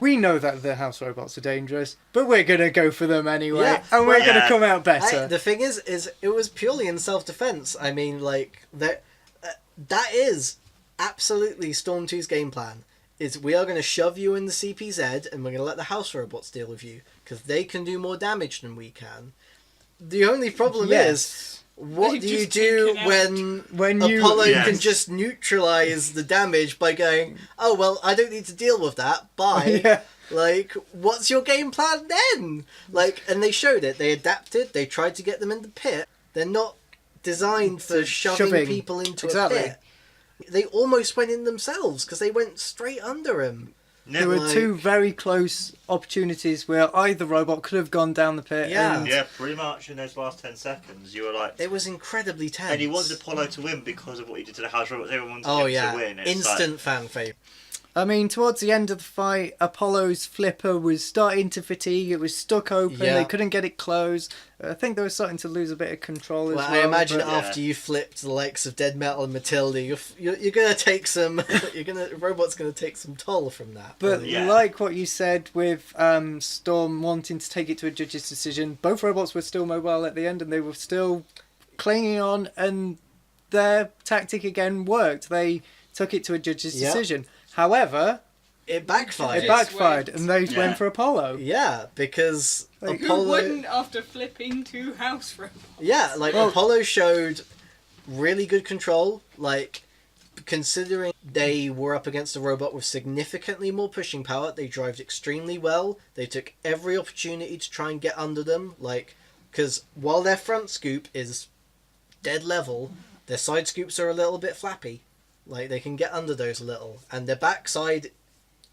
We know that the house robots are dangerous, but we're going to go for them anyway. Yeah, And we're well, going to yeah. come out better. The thing is it was purely in self-defense. I mean, like that is absolutely Storm 2's game plan. Is we are going to shove you in the CPZ and we're going to let the house robots deal with you because they can do more damage than we can. The only problem is, what They've do you just do taken out- when you Apollo Yes. can just neutralize the damage by going, oh, well, I don't need to deal with that, bye. Yeah. Like, what's your game plan then? Like, and they showed it. They adapted. They tried to get them in the pit. They're not designed for shoving people into Exactly. a pit. They almost went in themselves because they went straight under him. There were like- two very close opportunities where either robot could have gone down the pit. Yeah. And Yeah, pretty much in those last 10 seconds, you were like... It was incredibly tense. And he wanted Apollo to win because of what he did to the house robots. Everyone wanted Oh him yeah, to win. It's instant fan favourite. I mean, towards the end of the fight, Apollo's flipper was starting to fatigue. It was stuck open. Yeah. They couldn't get it closed. I think they were starting to lose a bit of control as Well, well. I imagine but- after you flipped the likes of Dead Metal and Matilda, you're gonna take some. Robot's gonna take some toll from that. But Yeah. like what you said with Storm wanting to take it to a judge's decision, both robots were still mobile at the end and they were still clinging on, and their tactic again worked. They took it to a judge's Yeah. decision. However, it backfired. it Yes. backfired and they Yeah. went for Apollo. Yeah, because Like, Who Apollo. wouldn't after flipping two house robots? Yeah, like Well- Apollo showed really good control. Like, considering they were up against a robot with significantly more pushing power, they drove extremely well. They took every opportunity to try and get under them. Like, because while their front scoop is dead level, their side scoops are a little bit flappy. Like, they can get under those a little, and their backside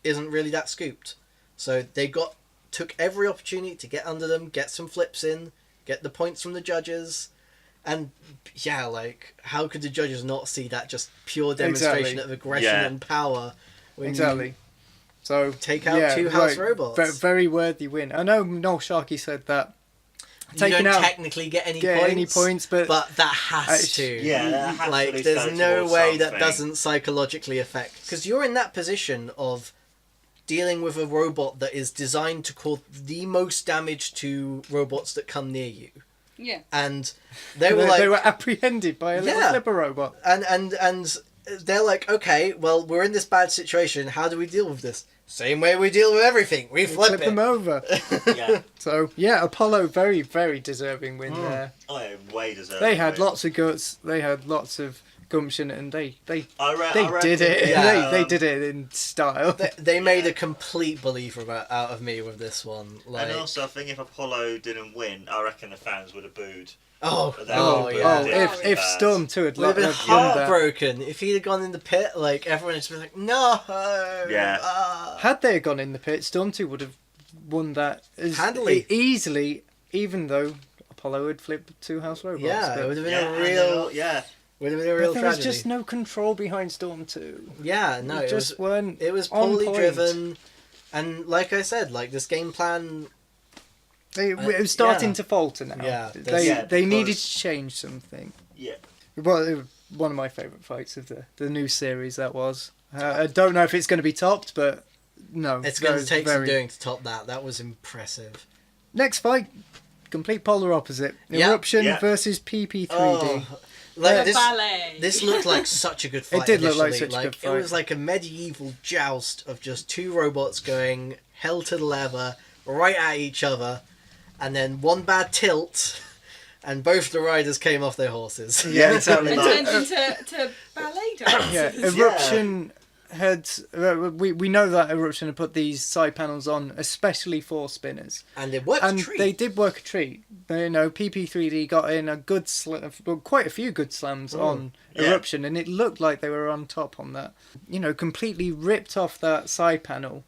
isn't really that scooped. So they got took every opportunity to get under them, get some flips in, get the points from the judges. And yeah, like, how could the judges not see that just pure demonstration of aggression and power? When you So take out two house robots. Very worthy win. I know Noel Sharkey said that. You don't technically get any points, but that has to. Yeah, that has like, to there's no way something. that doesn't psychologically affect. Because you're in that position of dealing with a robot that is designed to cause the most damage to robots that come near you. Yeah. And they were apprehended by a little flipper robot. And they're like, okay, well, we're in this bad situation. How do we deal with this? Same way we deal with everything. We flip them over. Yeah. So, yeah, Apollo, very, very deserving win there. Oh, yeah, way deserving. They had lots of guts. They had lots of gumption, and they did it. Yeah. They did it in style. They made a complete believer out of me with this one. Like, and also, I think if Apollo didn't win, I reckon the fans would have booed. If Storm 2 had would have been won that. heartbroken if he'd have gone in the pit. Like, everyone would just be like, no. Yeah. Had they gone in the pit, Storm 2 would have won that handily, easily, even though Apollo had flipped two house robots. Yeah, it would have been a real. Yeah. Would have been a real there tragedy. was just no control behind Storm 2. Yeah, no, it just weren't. It was poorly driven, and like I said, like this game plan. It was starting to falter now. Yeah, they needed to change something. Yeah. Well, it was one of my favourite fights of the new series. That was. I don't know if it's going to be topped, but no, it's going to take some doing to top that. That was impressive. Next fight, complete polar opposite. Eruption versus PP3D. Oh. Like ballet. This looked like such a good fight. It did initially. look like such a good fight. It was like a medieval joust of just two robots going hell to the leather, right at each other, and then one bad tilt, and both the riders came off their horses. Yeah, exactly. And turned into ballet dancers. Yeah, Eruption had we know that Eruption had put these side panels on especially for spinners, and it worked. And a treat. They did work a treat. You know, PP3D got in a good quite a few good slams on Eruption, and it looked like they were on top on that. You know, completely ripped off that side panel,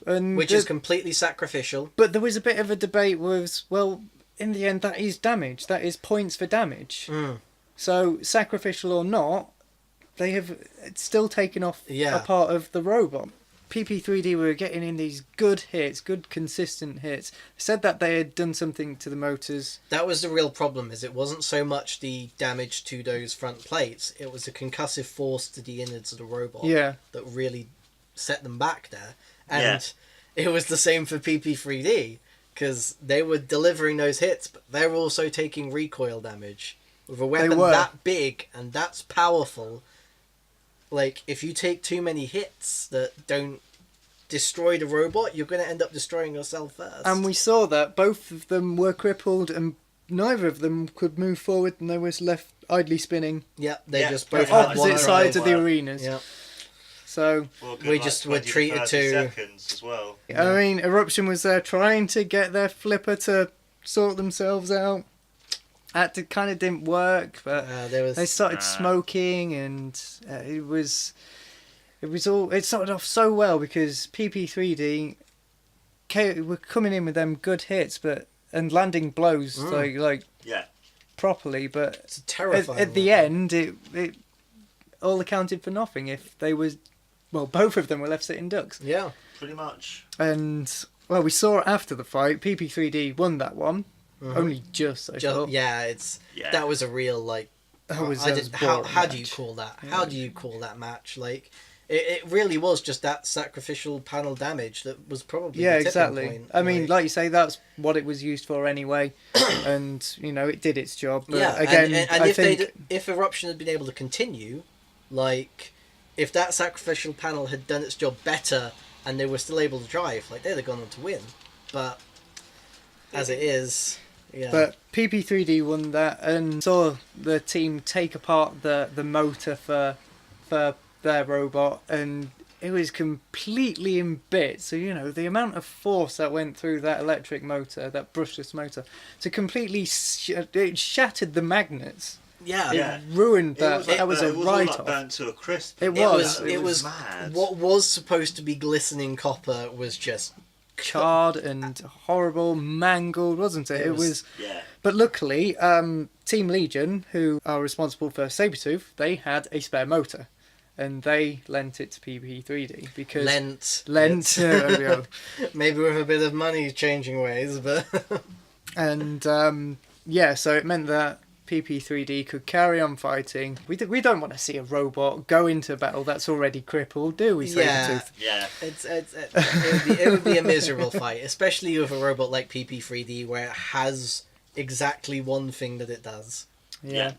and which is completely sacrificial. But there was a bit of a debate. Well, in the end, that is damage. That is points for damage. So sacrificial or not, they have still taken off a part of the robot. PP3D were getting in these good hits, good consistent hits. Said that they had done something to the motors. That was the real problem, is it wasn't so much the damage to those front plates, it was the concussive force to the innards of the robot that really set them back there. And it was the same for PP3D, because they were delivering those hits, but they were also taking recoil damage. With a weapon that big and that's powerful, like, if you take too many hits that don't destroy the robot, you're going to end up destroying yourself first. And we saw that both of them were crippled and neither of them could move forward, and they was left idly spinning. Yeah, they just both had opposite sides of the arenas. Yeah. So we just were treated to seconds as well. I mean, Eruption was there trying to get their flipper to sort themselves out. That kind of didn't work, but they started smoking, and it started off so well because PP3D were coming in with them good hits, and landing blows like properly, but it's terrifying. At the end, it all accounted for nothing. If they was, both of them were left sitting ducks. Yeah, pretty much. And we saw after the fight, PP3D won that one. Only just, I thought. That was a real, like... How do you call that? Yeah. How do you call that match? Like, it really was just that sacrificial panel damage that was probably the tipping point. I mean, like you say, that's what it was used for anyway. And, you know, it did its job. But again, and if Eruption had been able to continue, like, if that sacrificial panel had done its job better and they were still able to drive, like, they'd have gone on to win. But as it is... Yeah. But PP3D won that and saw the team take apart the motor for their robot, and it was completely in bits. So, you know, the amount of force that went through that electric motor, that brushless motor, to completely it shattered the magnets. Yeah, it ruined that. That was a write-off. Like burnt to a crisp. It was mad. What was supposed to be glistening copper was just charred and horrible, mangled, wasn't it? It was. Yeah. But luckily, Team Legion, who are responsible for Sabretooth, they had a spare motor. And they lent it to PP3D because... Lent. There we go. Maybe with a bit of money changing ways, but... And, so it meant that PP3D could carry on fighting. We don't want to see a robot go into battle that's already crippled, do we, Sabretooth? Yeah. It would be a miserable fight, especially with a robot like PP3D where it has exactly one thing that it does. Yeah.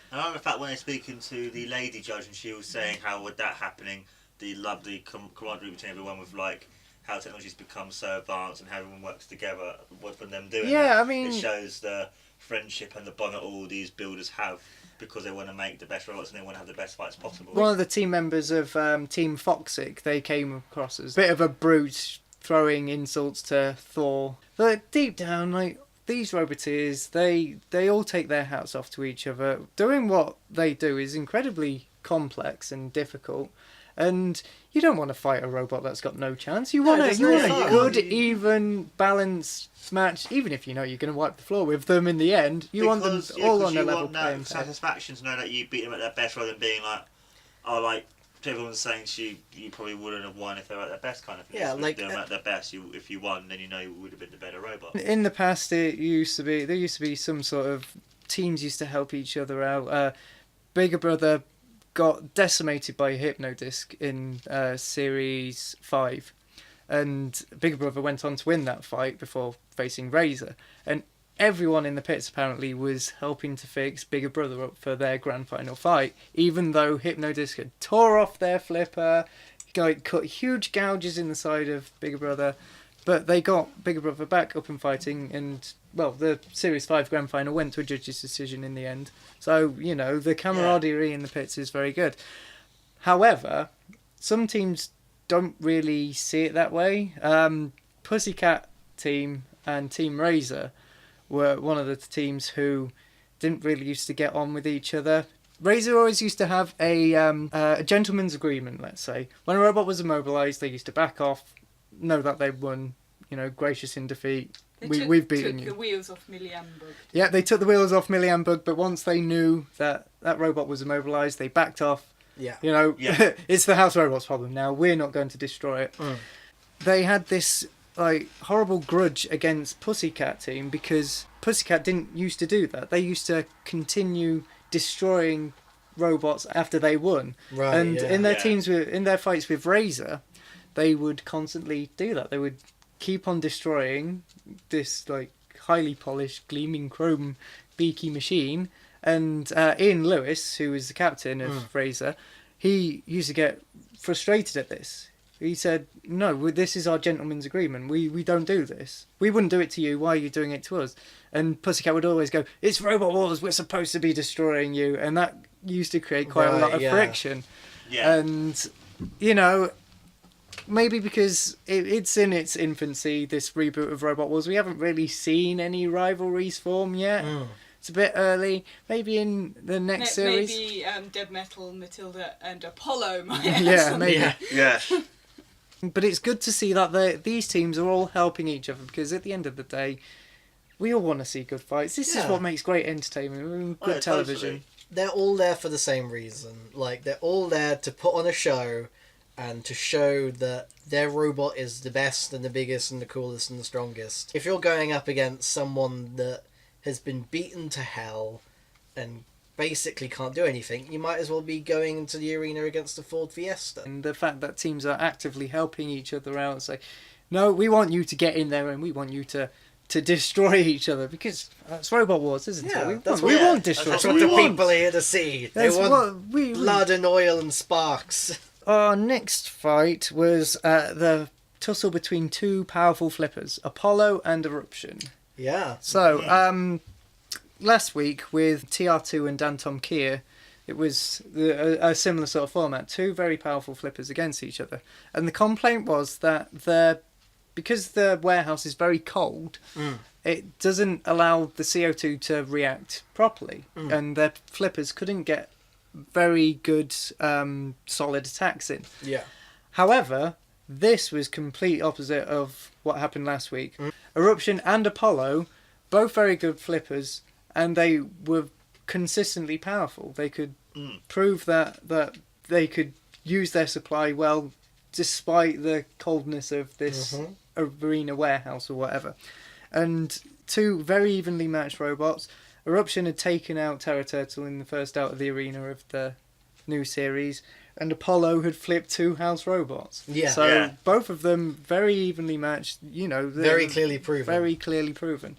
I remember the fact when they're speaking to the lady judge and she was saying how with that happening, the lovely camaraderie between everyone with like how technology's become so advanced and how everyone works together from them doing that. I mean... It shows the friendship and the bond that all these builders have because they want to make the best robots and they want to have the best fights possible. One of the team members of Team Foxic, they came across as a bit of a brute throwing insults to Thor. But deep down, like... These Roboteers, they all take their hats off to each other. Doing what they do is incredibly complex and difficult. And you don't want to fight a robot that's got no chance. You want a good, even, balanced match. Even if you know you're going to wipe the floor with them in the end, you want them all on a level playing field. Satisfaction to know that you beat them at their best rather than being like, everyone's saying you probably wouldn't have won if they were at their best kind of thing. Yeah, like them at their best. If you won, then you know you would have been the better robot. In the past, there used to be some sort of teams used to help each other out. Bigger Brother got decimated by Hypnodisc in Series 5, and Bigger Brother went on to win that fight before facing Razor, and everyone in the pits apparently was helping to fix Bigger Brother up for their grand final fight, even though Hypnodisc had tore off their flipper, cut huge gouges in the side of Bigger Brother, but they got Bigger Brother back up and fighting, and, well, the Series 5 grand final went to a judge's decision in the end. So, the camaraderie in the pits is very good. However, some teams don't really see it that way. Pussycat team and Team Razor were one of the teams who didn't really used to get on with each other. Razor always used to have a gentleman's agreement, let's say. When a robot was immobilised, they used to back off, know that they'd won, gracious in defeat. We've beaten you. Took the wheels off Milliambug. Yeah, they took the wheels off Milliambug, but once they knew that robot was immobilised, they backed off. Yeah. It's the house robot's problem now. We're not going to destroy it. They had this horrible grudge against Pussycat team because Pussycat didn't used to do that. They used to continue destroying robots after they won. Right. And in their teams in their fights with Razor, they would constantly do that. They would keep on destroying this highly polished gleaming chrome beaky machine, and Ian Lewis, who was the captain of Razor, he used to get frustrated at this. He said, no, this is our gentleman's agreement. We don't do this. We wouldn't do it to you. Why are you doing it to us? And Pussycat would always go, it's Robot Wars. We're supposed to be destroying you. And that used to create quite a lot of friction. Yeah. And, maybe because it's in its infancy, this reboot of Robot Wars, we haven't really seen any rivalries form yet. It's a bit early. Maybe in the next series. Maybe Dead Metal, Matilda and Apollo might maybe. Yeah. But it's good to see that these teams are all helping each other, because at the end of the day, we all want to see good fights. This is what makes great entertainment and good television. Totally. They're all there for the same reason. They're all there to put on a show and to show that their robot is the best and the biggest and the coolest and the strongest. If you're going up against someone that has been beaten to hell and basically can't do anything, you might as well be going into the arena against a Ford Fiesta. And the fact that teams are actively helping each other out and say, no, we want you to get in there and we want you to destroy each other, because that's Robot Wars, isn't it? We want destruction. That's what the people are here to see. They want blood and oil and sparks. Our next fight was the tussle between two powerful flippers, Apollo and Eruption. Yeah. So, last week with TR2 and Dantom Kier, it was a similar sort of format. Two very powerful flippers against each other. And the complaint was that because the warehouse is very cold, it doesn't allow the CO2 to react properly. And their flippers couldn't get very good solid attacks in. Yeah. However, this was complete opposite of what happened last week. Eruption and Apollo, both very good flippers, and they were consistently powerful. They could prove that they could use their supply well, despite the coldness of this arena warehouse or whatever. And two very evenly matched robots. Eruption had taken out Terra Turtle in the first out of the arena of the new series, and Apollo had flipped 2 house robots. Yeah. So both of them very evenly matched, Very clearly proven. Very clearly proven.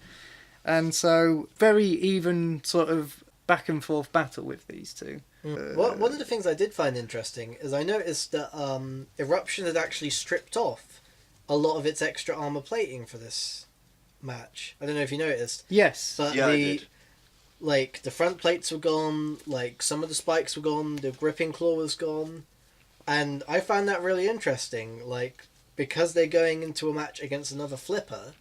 And so very even sort of back and forth battle with these two. One of the things I did find interesting is I noticed that Eruption had actually stripped off a lot of its extra armor plating for this match. I don't know if you noticed. Yes. But Yeah, I did. like the front plates were gone, like some of the spikes were gone, the gripping claw was gone. And I found that really interesting. Like, because they're going into a match against another flipper,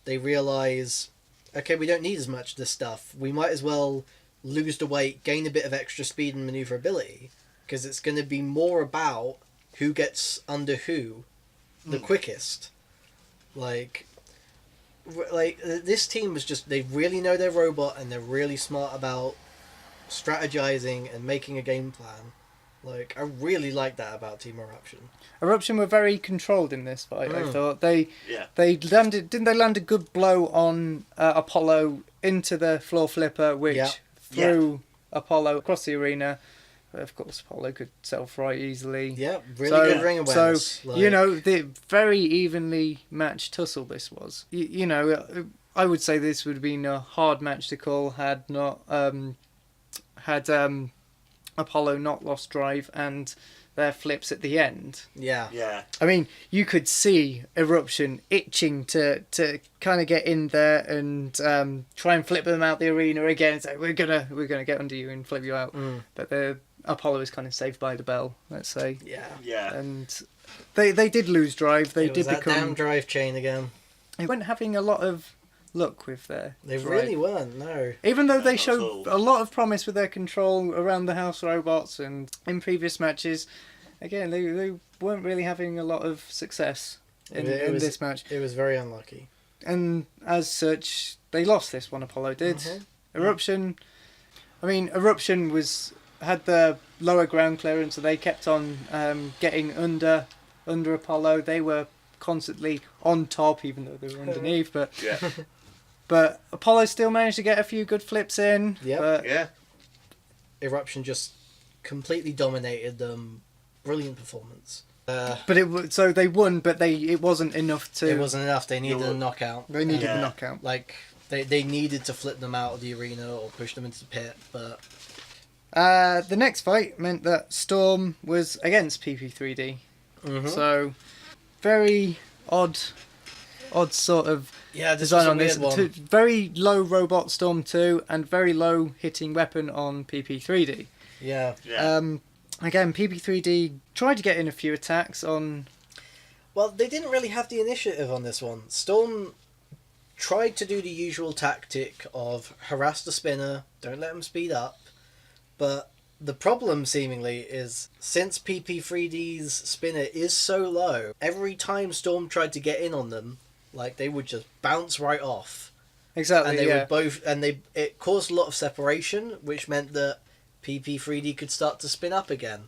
they realise, okay, we don't need as much of this stuff. We might as well lose the weight, gain a bit of extra speed and manoeuvrability, because it's going to be more about who gets under who the quickest. Like this team was just, they really know their robot and they're really smart about strategizing and making a game plan. Like, I really like that about Team Eruption. Eruption were very controlled in this fight. I thought they landed. Didn't they land a good blow on Apollo into the floor flipper, which threw Apollo across the arena. But of course, Apollo could self-right easily. Yeah, really good ring awareness. So the very evenly matched tussle this was. I would say this would have been a hard match to call had not Apollo not lost drive and their flips at the end. Yeah. Yeah. I mean, you could see Eruption itching to kind of get in there and try and flip them out the arena again. It's like, we're gonna get under you and flip you out. But the Apollo is kind of saved by the bell, let's say. Yeah. Yeah. And they did lose drive. They It did was that become. damn drive chain again. They weren't having a lot of luck with their. They drive. really weren't. No. Even though No, they not at showed all. a lot of promise with their control around the house robots and in previous matches, again, they weren't really having a lot of success in this match. It was very unlucky. And as such, they lost this one, Apollo did. Eruption, Eruption had the lower ground clearance, so they kept on getting under Apollo. They were constantly on top, even though they were underneath, but... Yeah. But Apollo still managed to get a few good flips in. Yep. But Yeah. Eruption just completely dominated them. Brilliant performance. so they won, but it wasn't enough to. It wasn't enough. They needed a knockout. They needed Yeah. a knockout. Like, they needed to flip them out of the arena or push them into the pit, but... The next fight meant that Storm was against PP3D. So, very odd sort of Yeah, this design was a on this. weird one. Very low robot Storm 2 and very low hitting weapon on PP3D. Yeah. Yeah. Again, PP3D tried to get in a few attacks on. Well, they didn't really have the initiative on this one. Storm tried to do the usual tactic of harass the spinner, don't let him speed up, but the problem, seemingly, is since PP3D's spinner is so low, every time Storm tried to get in on them, like, they would just bounce right off. Exactly. And they yeah. would both, and it caused a lot of separation, which meant that PP3D could start to spin up again.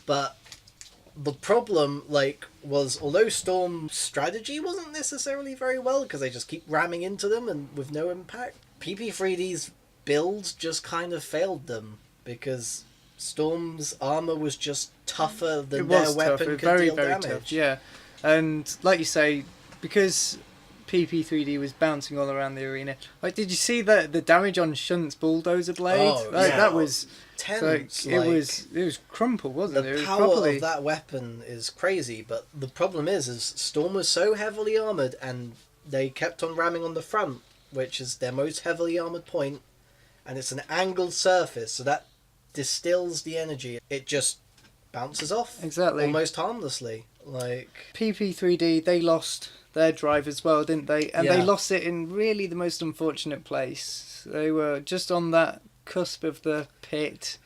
But the problem, was although Storm's strategy wasn't necessarily very well, because they just keep ramming into them and with no impact, PP3D's build just kind of failed them, because Storm's armor was just tougher than their weapon could very, deal very damage. tough. Yeah, and like you say, because PP3D was bouncing all around the arena. Like, did you see the damage on Shunt's bulldozer blade? Oh, Like, yeah. that was Tense. it was crumpled, wasn't it? It The was power properly... of that weapon is crazy, but the problem is Storm was so heavily armoured and they kept on ramming on the front, which is their most heavily armoured point, and it's an angled surface, so that distills the energy. It just bounces off. Exactly. Almost harmlessly. PP3D, they lost their drive as well, didn't they? And they Yeah. lost it in really the most unfortunate place. They were just on that cusp of the pit.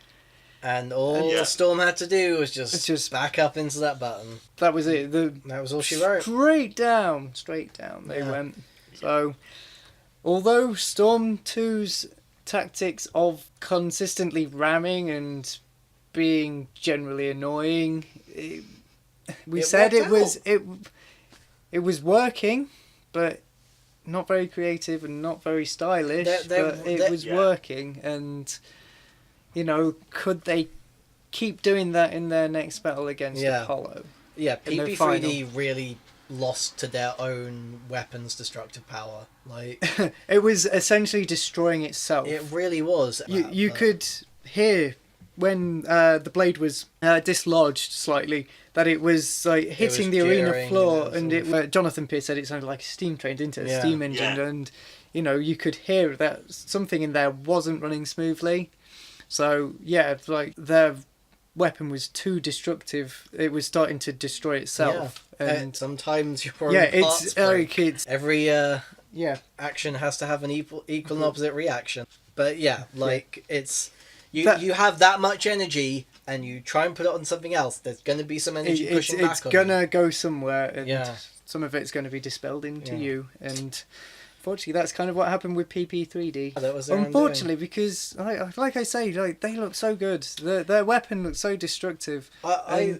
And all Yeah. Storm had to do was It's just just- back up into that button. That was it. That was all she wrote. Straight down they Yeah. went. So, although Storm 2's tactics of consistently ramming and being generally annoying, it was working, but not very creative and not very stylish. But it was Yeah. working, and could they keep doing that in their next battle against Yeah. Apollo? Yeah, in the PP3D really lost to their own weapons' destructive power. Like, It was essentially destroying itself. it really was. You but- could hear when the blade was dislodged slightly that it was like hitting the arena jarring floor, and and Jonathan Pierce said it sounded like a steam train, didn't it? A Yeah. steam engine, Yeah. and you could hear that something in there wasn't running smoothly. So yeah, like their weapon was too destructive. It was starting to destroy itself, and sometimes your own yeah, parts it's break. like it's Every yeah. action has to have an equal and opposite reaction. But yeah, like it's you That- you have that much energy and you try and put it on something else. There's going to be some energy pushing It's back on gonna go somewhere, and Yeah. some of it's going to be dispelled into Yeah. you. And unfortunately, that's kind of what happened with PP3D. That was their Unfortunately, because like I say, like they look so good. Their weapon looks so destructive. I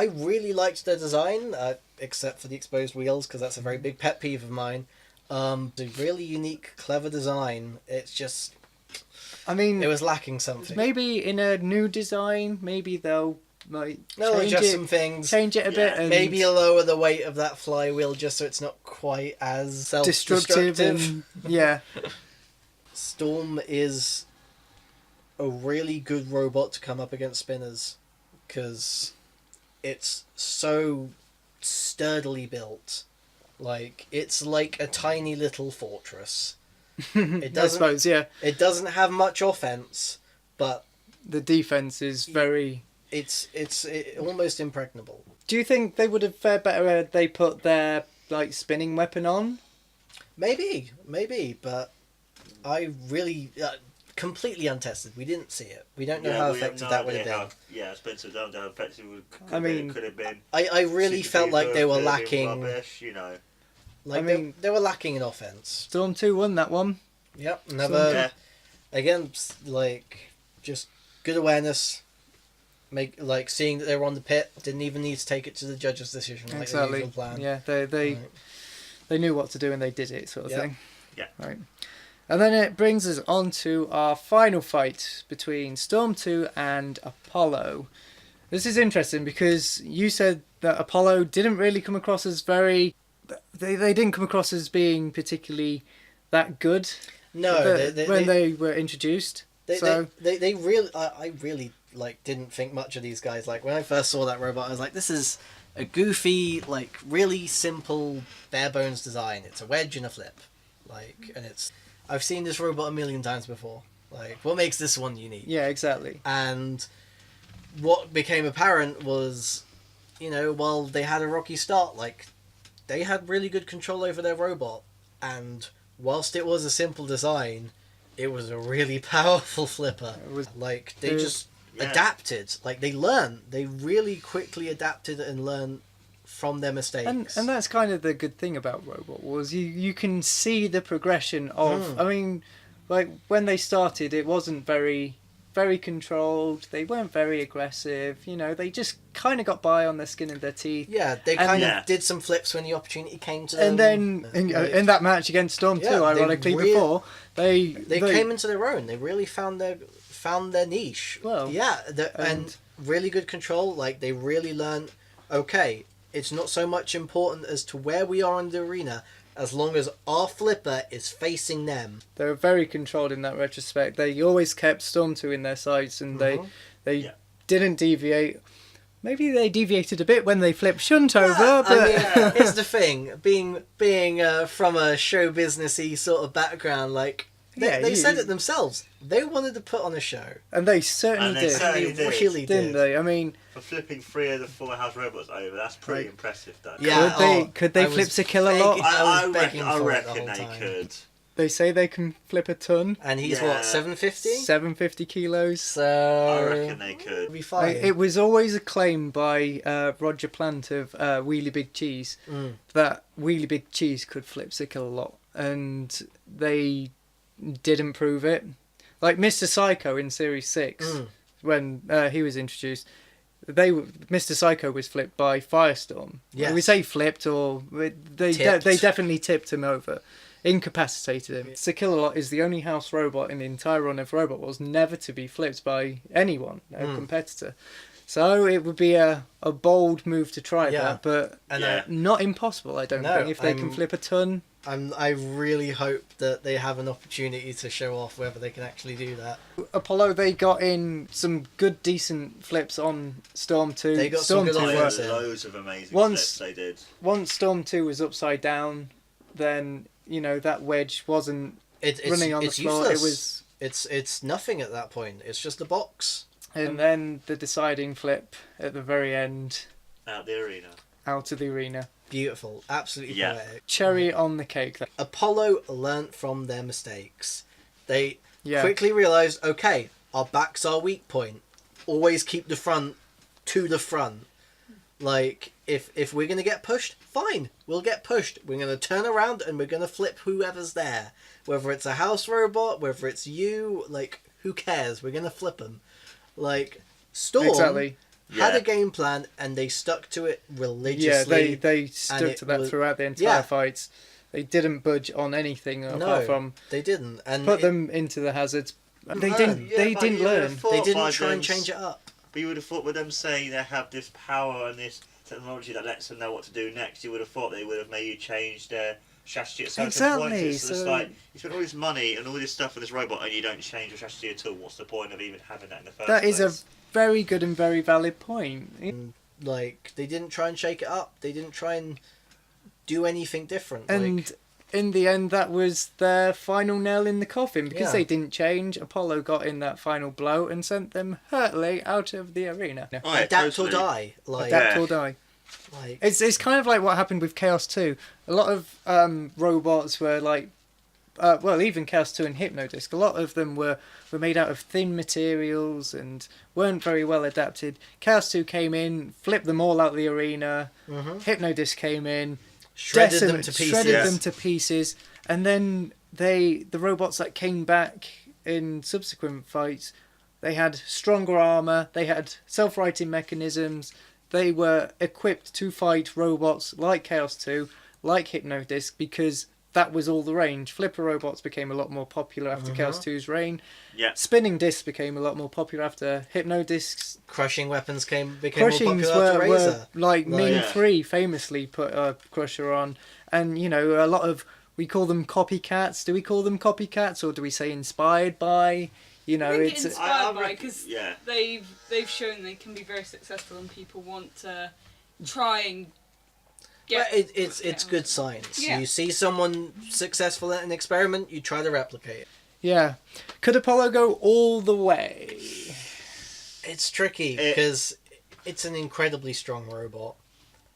really liked their design, except for the exposed wheels, because that's a very big pet peeve of mine. The really unique, clever design. It's just I mean, it was lacking something. maybe in a new design, maybe they'll like They'll change adjust it, some things. change it a bit, and Maybe lower the weight of that flywheel just so it's not quite as destructive. self-destructive. And, yeah, Storm is a really good robot to come up against spinners because it's so sturdily built. Like, it's like a tiny little fortress. It I doesn't suppose. Yeah, it doesn't have much offense, but the defense is very. it's almost impregnable. Do you think they would have fared better had they put their like spinning weapon on? Maybe, but I really completely untested. We didn't see it. We don't know how we have effective no that would have idea been. Yeah, Spencer don't know how effective I mean, it could have been. I really felt like they were Could have been lacking. Rubbish, Like I mean- they were lacking in offense. Storm 2 won that one. Yep, never. Yeah. Again, like just good awareness. Seeing that they were on the pit, didn't even need to take it to the judge's decision. Like the Exactly. usual plan. Yeah, they Right. they knew what to do and they did it, sort of Yeah. thing. Yeah. Right. And then it brings us on to our final fight between Storm 2 and Apollo. This is interesting because you said that Apollo didn't really come across as very. They didn't come across as being particularly that good No, when they were introduced. they really. I really didn't think much of these guys. Like when I first saw that robot, I was like, this is a goofy, like really simple, bare bones design. It's a wedge and a flip, and it's. I've seen this robot a million times before. Like, what makes this one unique? Yeah, exactly. And what became apparent was, while they had a rocky start, they had really good control over their robot, and whilst it was a simple design, it was a really powerful flipper. It was They just adapted. They learned. They really quickly adapted and learned from their mistakes. And that's kind of the good thing about Robot Wars. You can see the progression of. I mean, when they started, it wasn't very controlled. They weren't very aggressive. They just kind of got by on their skin and their teeth. Yeah, they And- kind Yeah. of did some flips when the opportunity came to them. And then in that match against Storm 2, Yeah, they ironically, really- before they came into their own. They really found their niche. Well, yeah, and really good control. They really learned. Okay, it's not so much important as to where we are in the arena, as long as our flipper is facing them. They were very controlled in that retrospect. They always kept Storm 2 in their sights, and they Yeah. didn't deviate. Maybe they deviated a bit when they flipped Shunt over, but I mean, here's the thing: being from a show businessy sort of background, they said it themselves. They wanted to put on a show. and they certainly And they did, certainly They did. really didn't did. they? I mean, For flipping 3 of the 4 house robots over, that's pretty impressive, though. Yeah, could they I flip was to kill a lot? begging- I was begging reckon for it the they whole time. could. They say they can flip a ton. And he's Yeah. what, 750? 750 kilos. So I reckon they it'll could. be fine. It was always a claim by Roger Plant of Wheelie Big Cheese that Wheelie Big Cheese could flip Sickle a lot, and they didn't prove it. Like Mr. Psycho in Series 6, when he was introduced, Mr. Psycho was flipped by Firestorm. Yes. We say flipped, or they Tipped. they definitely tipped him over. Incapacitated him. Sickle is the only house robot in the entire run of Robot Wars never to be flipped by anyone, a competitor. So it would be a bold move to try Yeah. that, but And not impossible, I don't No, think, if they can flip a ton. I really hope that they have an opportunity to show off whether they can actually do that. Apollo, they got in some good, decent flips on Storm 2. They got Storm some good 2 Oh, yeah, flips. loads of amazing Once- flips they did. Once Storm 2 was upside down, then, that wedge wasn't It's running on the it's floor. useless. It was, It's nothing at that point. It's just a box. and then the deciding flip at the very end, Out the arena. out of the arena. Beautiful. Absolutely Yeah. poetic. Cherry on the cake. Apollo learnt from their mistakes. They Yeah. quickly realised, okay, our back's our weak point. Always keep the front to the front. Like, if we're going to get pushed, fine, we'll get pushed. We're going to turn around and we're going to flip whoever's there. Whether it's a house robot, whether it's you, like, who cares? We're going to flip them. Like, Storm Exactly. had Yeah. a game plan and they stuck to it Yeah, religiously. they and stuck it to that was- throughout the entire yeah. fights. They didn't budge on anything apart No, from they didn't. And put it- them into the hazards. They learn. didn't. Yeah, They but didn't you would've learn. thought they by didn't try and them- change it up. But you would have thought with them saying they have this power and this technology that lets them know what to do next, you would have thought they would have maybe changed their strategy at certain Exactly, points. It's just so- like, you spend all this money and all this stuff for this robot and you don't change your strategy at all. What's the point of even having that in the first That place? is a very good and very valid point. Like, they didn't try and shake it up. They didn't try and do anything different. And like, in the end, that was their final nail in the coffin because Yeah. they didn't change. Apollo got in that final blow and sent them hurtling out of the arena. Oh, yeah, adapt totally. or die. Like, Adapt Yeah. or die. like It's kind of like what happened with Chaos 2. A lot of robots were like, well, even Chaos 2 and Hypnodisc, a lot of them were made out of thin materials and weren't very well adapted. Chaos 2 came in, flipped them all out of the arena. Hypnodisc came in, shredded them to pieces. shredded Yes. them to pieces, and then the robots that came back in subsequent fights, they had stronger armor, they had self-righting mechanisms, they were equipped to fight robots like Chaos 2, like Hypnodisc, because that was all the range. Flipper robots became a lot more popular after Chaos 2's reign. Yeah. Spinning discs became a lot more popular after Hypnodiscs. Crushing weapons became more Crushings popular after were Razor. like Ming Yeah. 3 famously put a crusher on, and a lot of, we call them copycats. Do we call them copycats, or do we say inspired by? I think It's it's I inspired by reckon- because yeah. they've shown they can be very successful and people want to try and get. But it's good science. Yeah. You see someone successful at an experiment, you try to replicate it. yeah. Could Apollo go all the way? It's tricky because it's an incredibly strong robot.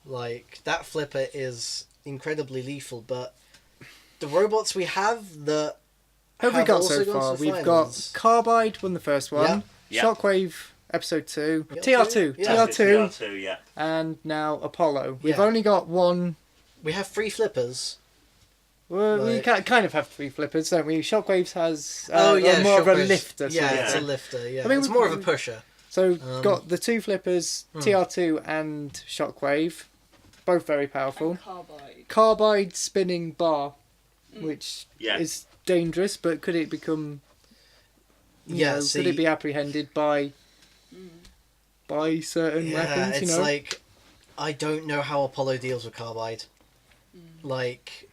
Like, that flipper is incredibly lethal, but the robots we have that Who have we got also so gone far? to the We've got finals. Carbide won the first one. Yeah. Shockwave episode 2. Yeah. TR2. Yeah. TR2. TR2, yeah. And now Apollo. We've Yeah. only got one. We have 3 flippers. Well, we Like- kind of have 3 flippers, don't we? Shockwaves has more of a Shockwave's- lifter. Yeah, sort of it's thing. a lifter. Yeah, I mean, it's more of a pusher. So got the 2 flippers, Hmm. TR2 and Shockwave, both very powerful. and carbide. Carbide spinning bar, which Yeah. is dangerous, but could it become? Yeah, could see- it be apprehended by certain Yeah, weapons? it's like, I don't know how Apollo deals with carbide. Like,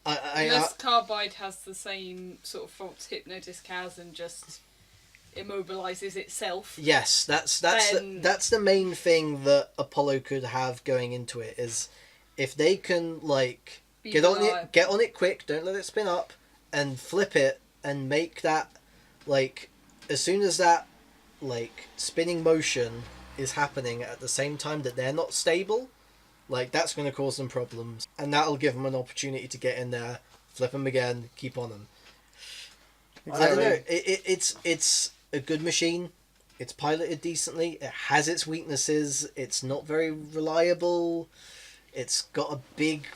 Unless carbide has the same sort of faults Hypnodisc has and just immobilizes itself. yes, that's Then- that's the main thing that Apollo could have going into it is if they can like Be get on reliable. it, get on it quick, don't let it spin up, and flip it and make that like as soon as that like spinning motion is happening at the same time that they're not stable, like that's going to cause them problems, and that'll give them an opportunity to get in there, flip them again, keep on them. Exactly. I don't know. It's a good machine. It's piloted decently. It has its weaknesses. It's not very reliable. It's got a big.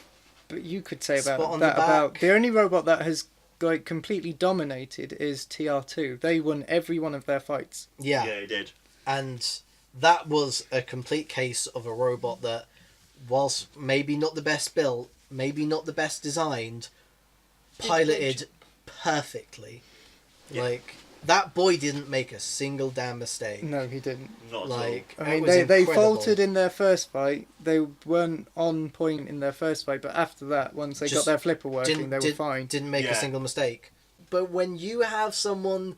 But you could say Spot on about the that about back. the only robot that has like completely dominated is TR2. They won every one of their fights. Yeah. Yeah, he did. And that was a complete case of a robot that, whilst maybe not the best built, maybe not the best designed, piloted perfectly. Yeah. Like, that boy didn't make a single damn mistake. No, he didn't. Not at Like, I it mean, was they incredible. faltered in their first fight. They weren't on point in their first fight, but after that, once they got Just their flipper working, they were fine. Didn't make a Yeah. single mistake. But when you have someone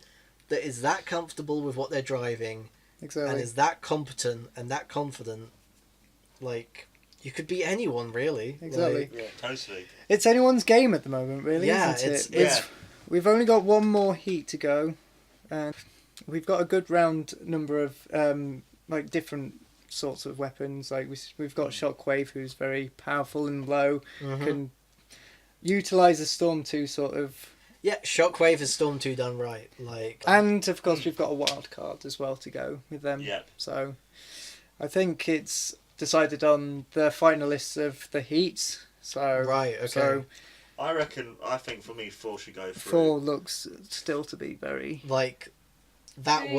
that is that comfortable with what they're driving and Exactly. is that competent and that confident, like, you could beat anyone, really. Exactly. Like, all. Yeah, totally. It's anyone's game at the moment, really, Yeah, isn't it's- it? yeah. We've only got one more heat to go, and we've got a good round number of like different sorts of weapons. Like we've got Shockwave, who's very powerful and low, can utilize the Storm 2 sort of, yeah, Shockwave has Storm 2 done right. Like, and of course we've got a wild card as well to go with them. Yeah. So I think it's decided on the finalists of the heats. So right, okay. So I think for me, 4 should go through. 4 looks still to be very. Like, that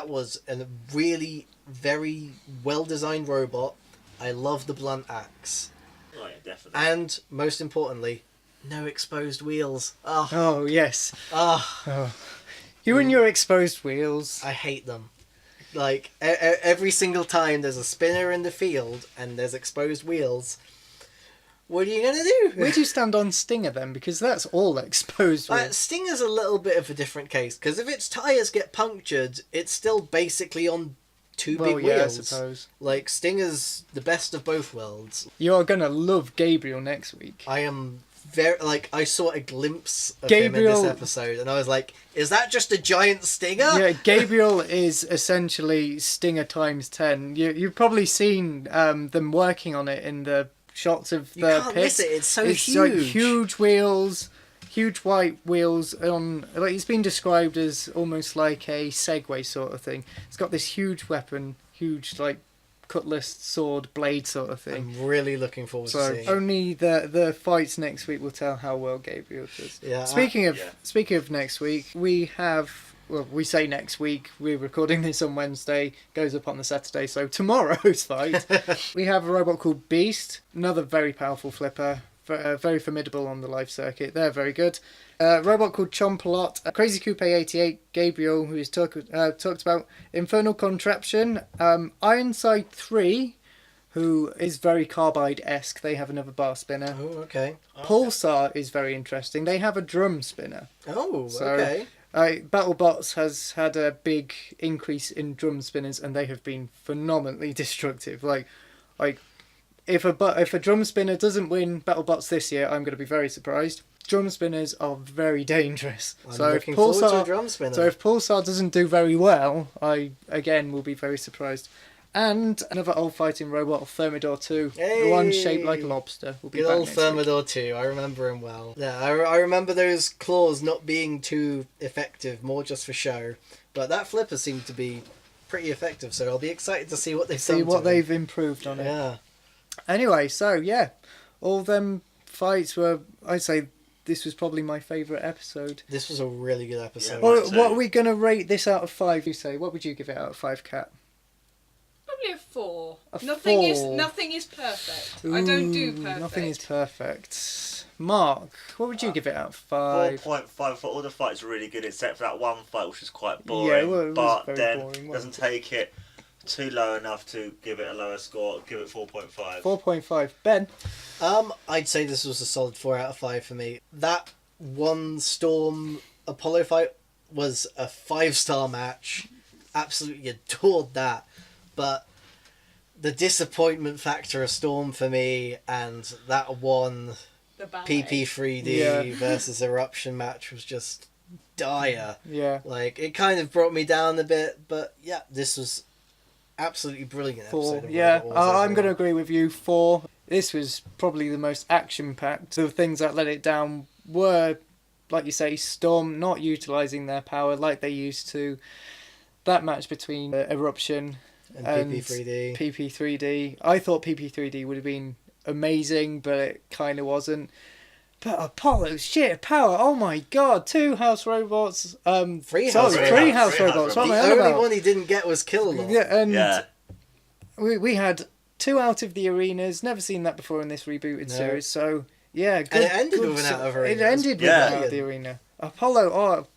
was a really very well designed robot. I love the blunt axe, Oh, yeah, definitely. and most importantly, no exposed wheels. Ah, Oh yes. ah, You and your exposed wheels. I hate them. Like, every single time there's a spinner in the field and there's exposed wheels, what are you gonna do? Where do you stand on Stinger then? Because that's all exposed wheels. Stinger's a little bit of a different case, because if its tyres get punctured, it's still basically on two big yeah, I wheels. suppose. Like, Stinger's the best of both worlds. You're gonna love Gabriel next week. I am very, like, I saw a glimpse of him in Gabriel- this episode, and I was like, is that just a giant Stinger? Yeah, Gabriel is essentially Stinger times 10. You've probably seen them working on it in the shots of You the can't pit. miss it, it's so Like huge. huge wheels, huge white wheels on. Like it's been described as almost like a Segway sort of thing. It's got this huge weapon, huge like cutlass, sword, blade sort of thing. I'm really looking forward to So seeing it. only the fights next week will tell how well Gabriel does. Yeah, Speaking yeah. of next week, we have. Well, we say next week. We're recording this on Wednesday. Goes up on the Saturday. So tomorrow's fight, we have a robot called Beast. Another very powerful flipper. Very formidable on the live circuit. They're very good. Robot called Chompalot. Crazy Coupe 88. Gabriel, who is talked about. Infernal Contraption. Ironside 3, who is very Carbide-esque. They have another bar spinner. Oh, okay. Pulsar is very interesting. They have a drum spinner. Oh, So, okay. BattleBots has had a big increase in drum spinners, and they have been phenomenally destructive. Like if a drum spinner doesn't win BattleBots this year, I'm going to be very surprised. Drum spinners are very dangerous. I'm so looking forward to a drum spinner. So if Pulsar doesn't do very well, I again will be very surprised. And another old fighting robot, Thermidor 2, the one shaped like a lobster, will be Good back old next week. Thermidor 2, I remember him well. Yeah, I remember those claws not being too effective, more just for show. But that flipper seemed to be pretty effective, so I'll be excited to see what they've done See to what it. they've improved on it. Yeah. Anyway, so yeah, all them fights were. I'd say this was probably my favourite episode. This was a really good episode. Yeah. What are we gonna rate this out of 5? You say? What would you give it out of 5, Kat? Probably a 4. A Nothing 4. is perfect. I don't do Ooh, perfect. Nothing is perfect. Mark, what would you give it out of 5? 4.5 for all the fights are really good except for that one fight which was quite Yeah, boring. well, it was but very then boring, doesn't wasn't take it too low enough to give it a lower score. Give it 4.5. 4.5. Ben. I'd say this was a solid 4 out of 5 for me. That one Storm Apollo fight was a 5-star match. Absolutely adored that. But the disappointment factor of Storm for me, and that one The ballet. PP3D Yeah. versus Eruption match was just dire. Yeah. Like, it kind of brought me down a bit, but yeah, this was absolutely brilliant 4. episode of Yeah, Robot Wars I'm going to overall. agree with you. 4. this was probably the most action-packed. The things that let it down were, like you say, Storm not utilising their power like they used to. That match between Eruption and PP3D. PP3D. I thought PP3D would have been amazing, but it kind of wasn't. But Apollo's sheer power, oh my god, 2 house robots, 3 three house house robots. robots, what The am I on only about? one he didn't get was Killalot. Yeah, and Yeah. we had 2 out of the arenas, never seen that before in this rebooted No. series, so yeah, good. And it ended good with an out of It arena. ended with Yeah. an out of the arena. Apollo,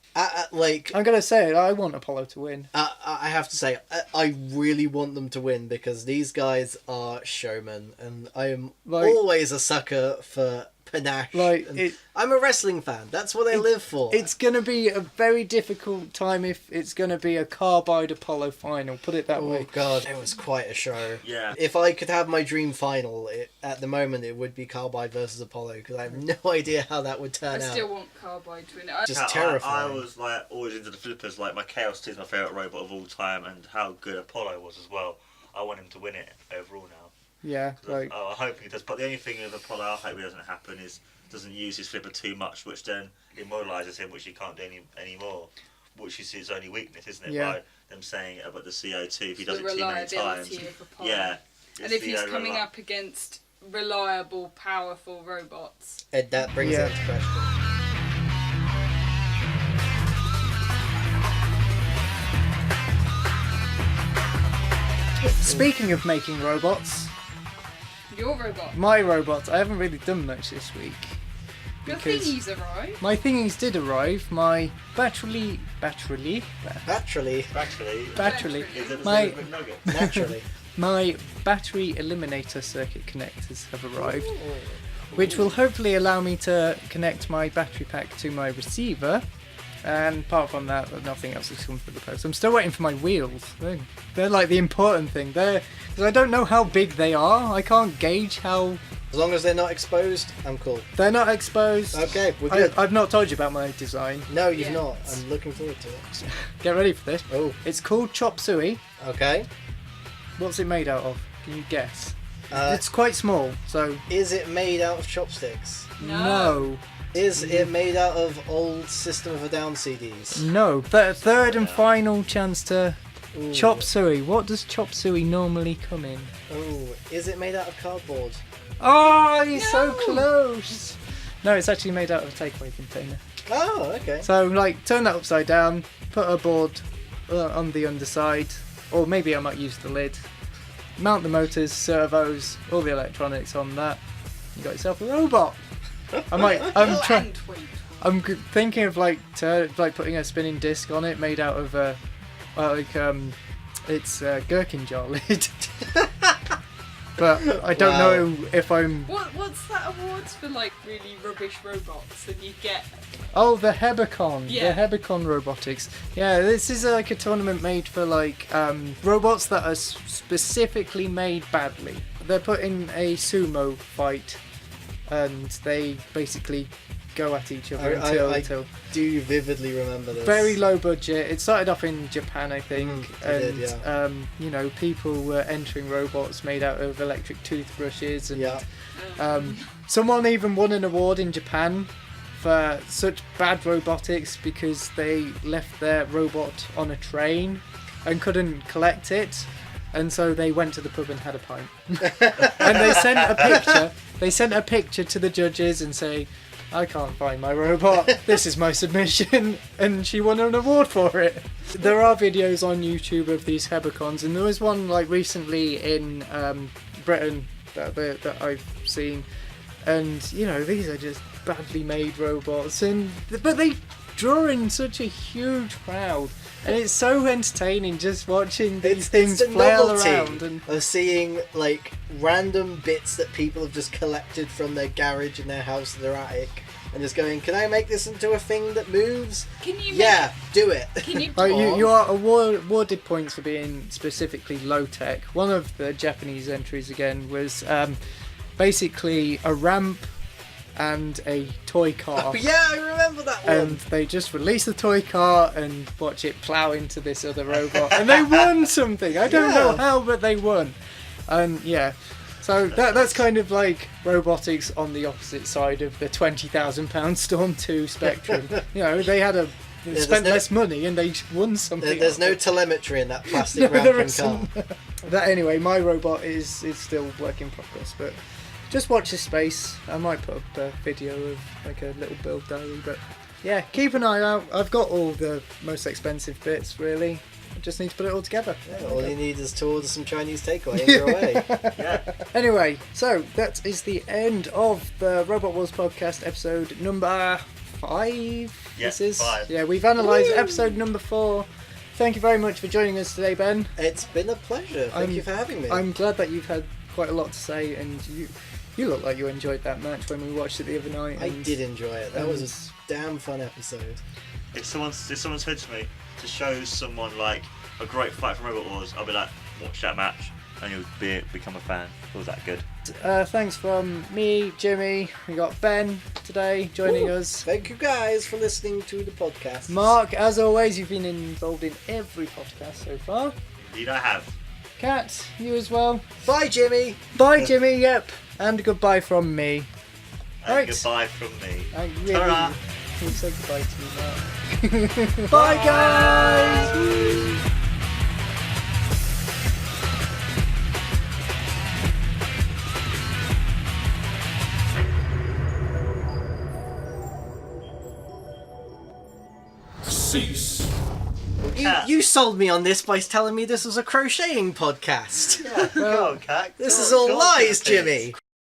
Like, I'm going to say it, I want Apollo to win. I have to say, I really want them to win because these guys are showmen, and I am Like- always a sucker for panache. Like, and it- I'm a wrestling fan. That's what I live for. It's going to be a very difficult time if it's going to be a Carbide Apollo final, put it that Oh way. god, it was quite a show. Yeah. If I could have my dream final, at the moment it would be Carbide versus Apollo because I have no idea how that would I turn out. still want Carbide to win. Just I terrifying. was like always into the flippers. Like my Chaos 2 is my favourite robot of all time, and how good Apollo was as well. I want him to win it overall now. Yeah, 'Cause like, I hope he does. But the only thing with Apollo I hope it doesn't happen is doesn't use his flipper too much, which then immortalises him, which he can't do anymore. Which is his only weakness, isn't it? Yeah. By them saying about the CO2, if he The does it too many reliability times. of Apollo. Yeah. And if he's coming up against reliable, powerful robots. And that brings Yeah. it into question. speaking of making robots, Your robot. my robots, I haven't really done much this week. Your because- thingies arrive. My thingies did arrive, my battery, Naturally, Actually, is it My- a nugget? naturally. my battery eliminator circuit connectors have arrived, which will hopefully allow me to connect my battery pack to my receiver. And apart from that, nothing else has come through the post. I'm still waiting for my wheels. They're like the important thing. Because I don't know how big they are. I can't gauge how. As long as they're not exposed, I'm cool. They're not exposed. Okay, we're good. I've not told you about my design. No, you've Yeah. not. I'm looking forward to it. Get ready for this. Oh, It's called Chop Suey. okay. What's it made out of? Can you guess? Uh, It's quite small, so is it made out of chopsticks? no. Is it made out of old System of a Down CDs? No. Third and final chance to Ooh. Chop Suey. What does Chop Suey normally come in? Oh, is it made out of cardboard? Oh, you're so No. close. No, it's actually made out of a takeaway container. Oh, okay. So, like, turn that upside down, put a board on the underside, or maybe I might use the lid. Mount the motors, servos, all the electronics on that. You got yourself a robot. I'm thinking of like putting a spinning disc on it, made out of it's a gherkin jar lid. But I don't Wow. know if I'm. What's that awards for like really rubbish robots that you get? Oh, the Hebicon. Yeah. The Hebicon Robotics. Yeah, this is like a tournament made for like robots that are specifically made badly. They're put in a sumo fight, and they basically go at each other until. I do vividly remember this. Very low budget. It started off in Japan, I think, it and did, you know, people were entering robots made out of electric toothbrushes, and Yeah. someone even won an award in Japan for such bad robotics because they left their robot on a train and couldn't collect it, and so they went to the pub and had a pint. And they sent a picture. They sent a picture to the judges and say, I can't find my robot, this is my submission, and she won an award for it. There are videos on YouTube of these Hebicons, and there was one like recently in Britain that I've seen, and you know, these are just badly made robots, but they draw in such a huge crowd, and it's so entertaining just watching these things It's the flail novelty around. And of seeing like random bits that people have just collected from their garage in their house or their attic, and just going, "Can I make this into a thing that moves?" Can you? Yeah, do it. Can you? Right, you are awarded points for being specifically low tech. One of the Japanese entries again was basically a ramp and a toy car. Oh, yeah, I remember that one. And they just release the toy car and watch it plow into this other robot, and they won something. I don't know Yeah. how, but they won. And yeah, So that's kind of like robotics on the opposite side of the £20,000 Storm 2 spectrum. You know, they had spent less money and they won something. There's no telemetry in that plastic No, there ramping car. isn't. But anyway, my robot is still work in progress, but just watch this space. I might put up a video of like a little build diary, but yeah, keep an eye out. I've got all the most expensive bits, really. I just need to put it all together. Yeah, all you need is to order some Chinese takeaway and you're away. Yeah. Anyway, so that is the end of the Robot Wars podcast episode number 5. Yeah, This is 5. Yeah, we've analysed episode number 4. Thank you very much for joining us today, Ben. It's been a pleasure. Thank you for having me. I'm glad that you've had quite a lot to say, and you look like you enjoyed that match when we watched it the other night. I did enjoy it. That was a damn fun episode. If someone said to me to show someone like a great fight from Robot Wars, I'll be like, watch that match, and you'll become a fan. It was that good. Thanks from me, Jimmy. We got Ben today joining us. Thank you guys for listening to the podcast. Mark, as always, you've been involved in every podcast so far. Indeed, I have. Kat, you as well. Bye, Jimmy. Bye, Jimmy. Yep, and goodbye from me. And Right. goodbye from me. I really Ta-ra. will say goodbye to you now. Bye, guys. Cease. You sold me on this by telling me this was a crocheting podcast. Yeah, go on, Cat. This Go is on, all go on, lies, Cat. Jimmy.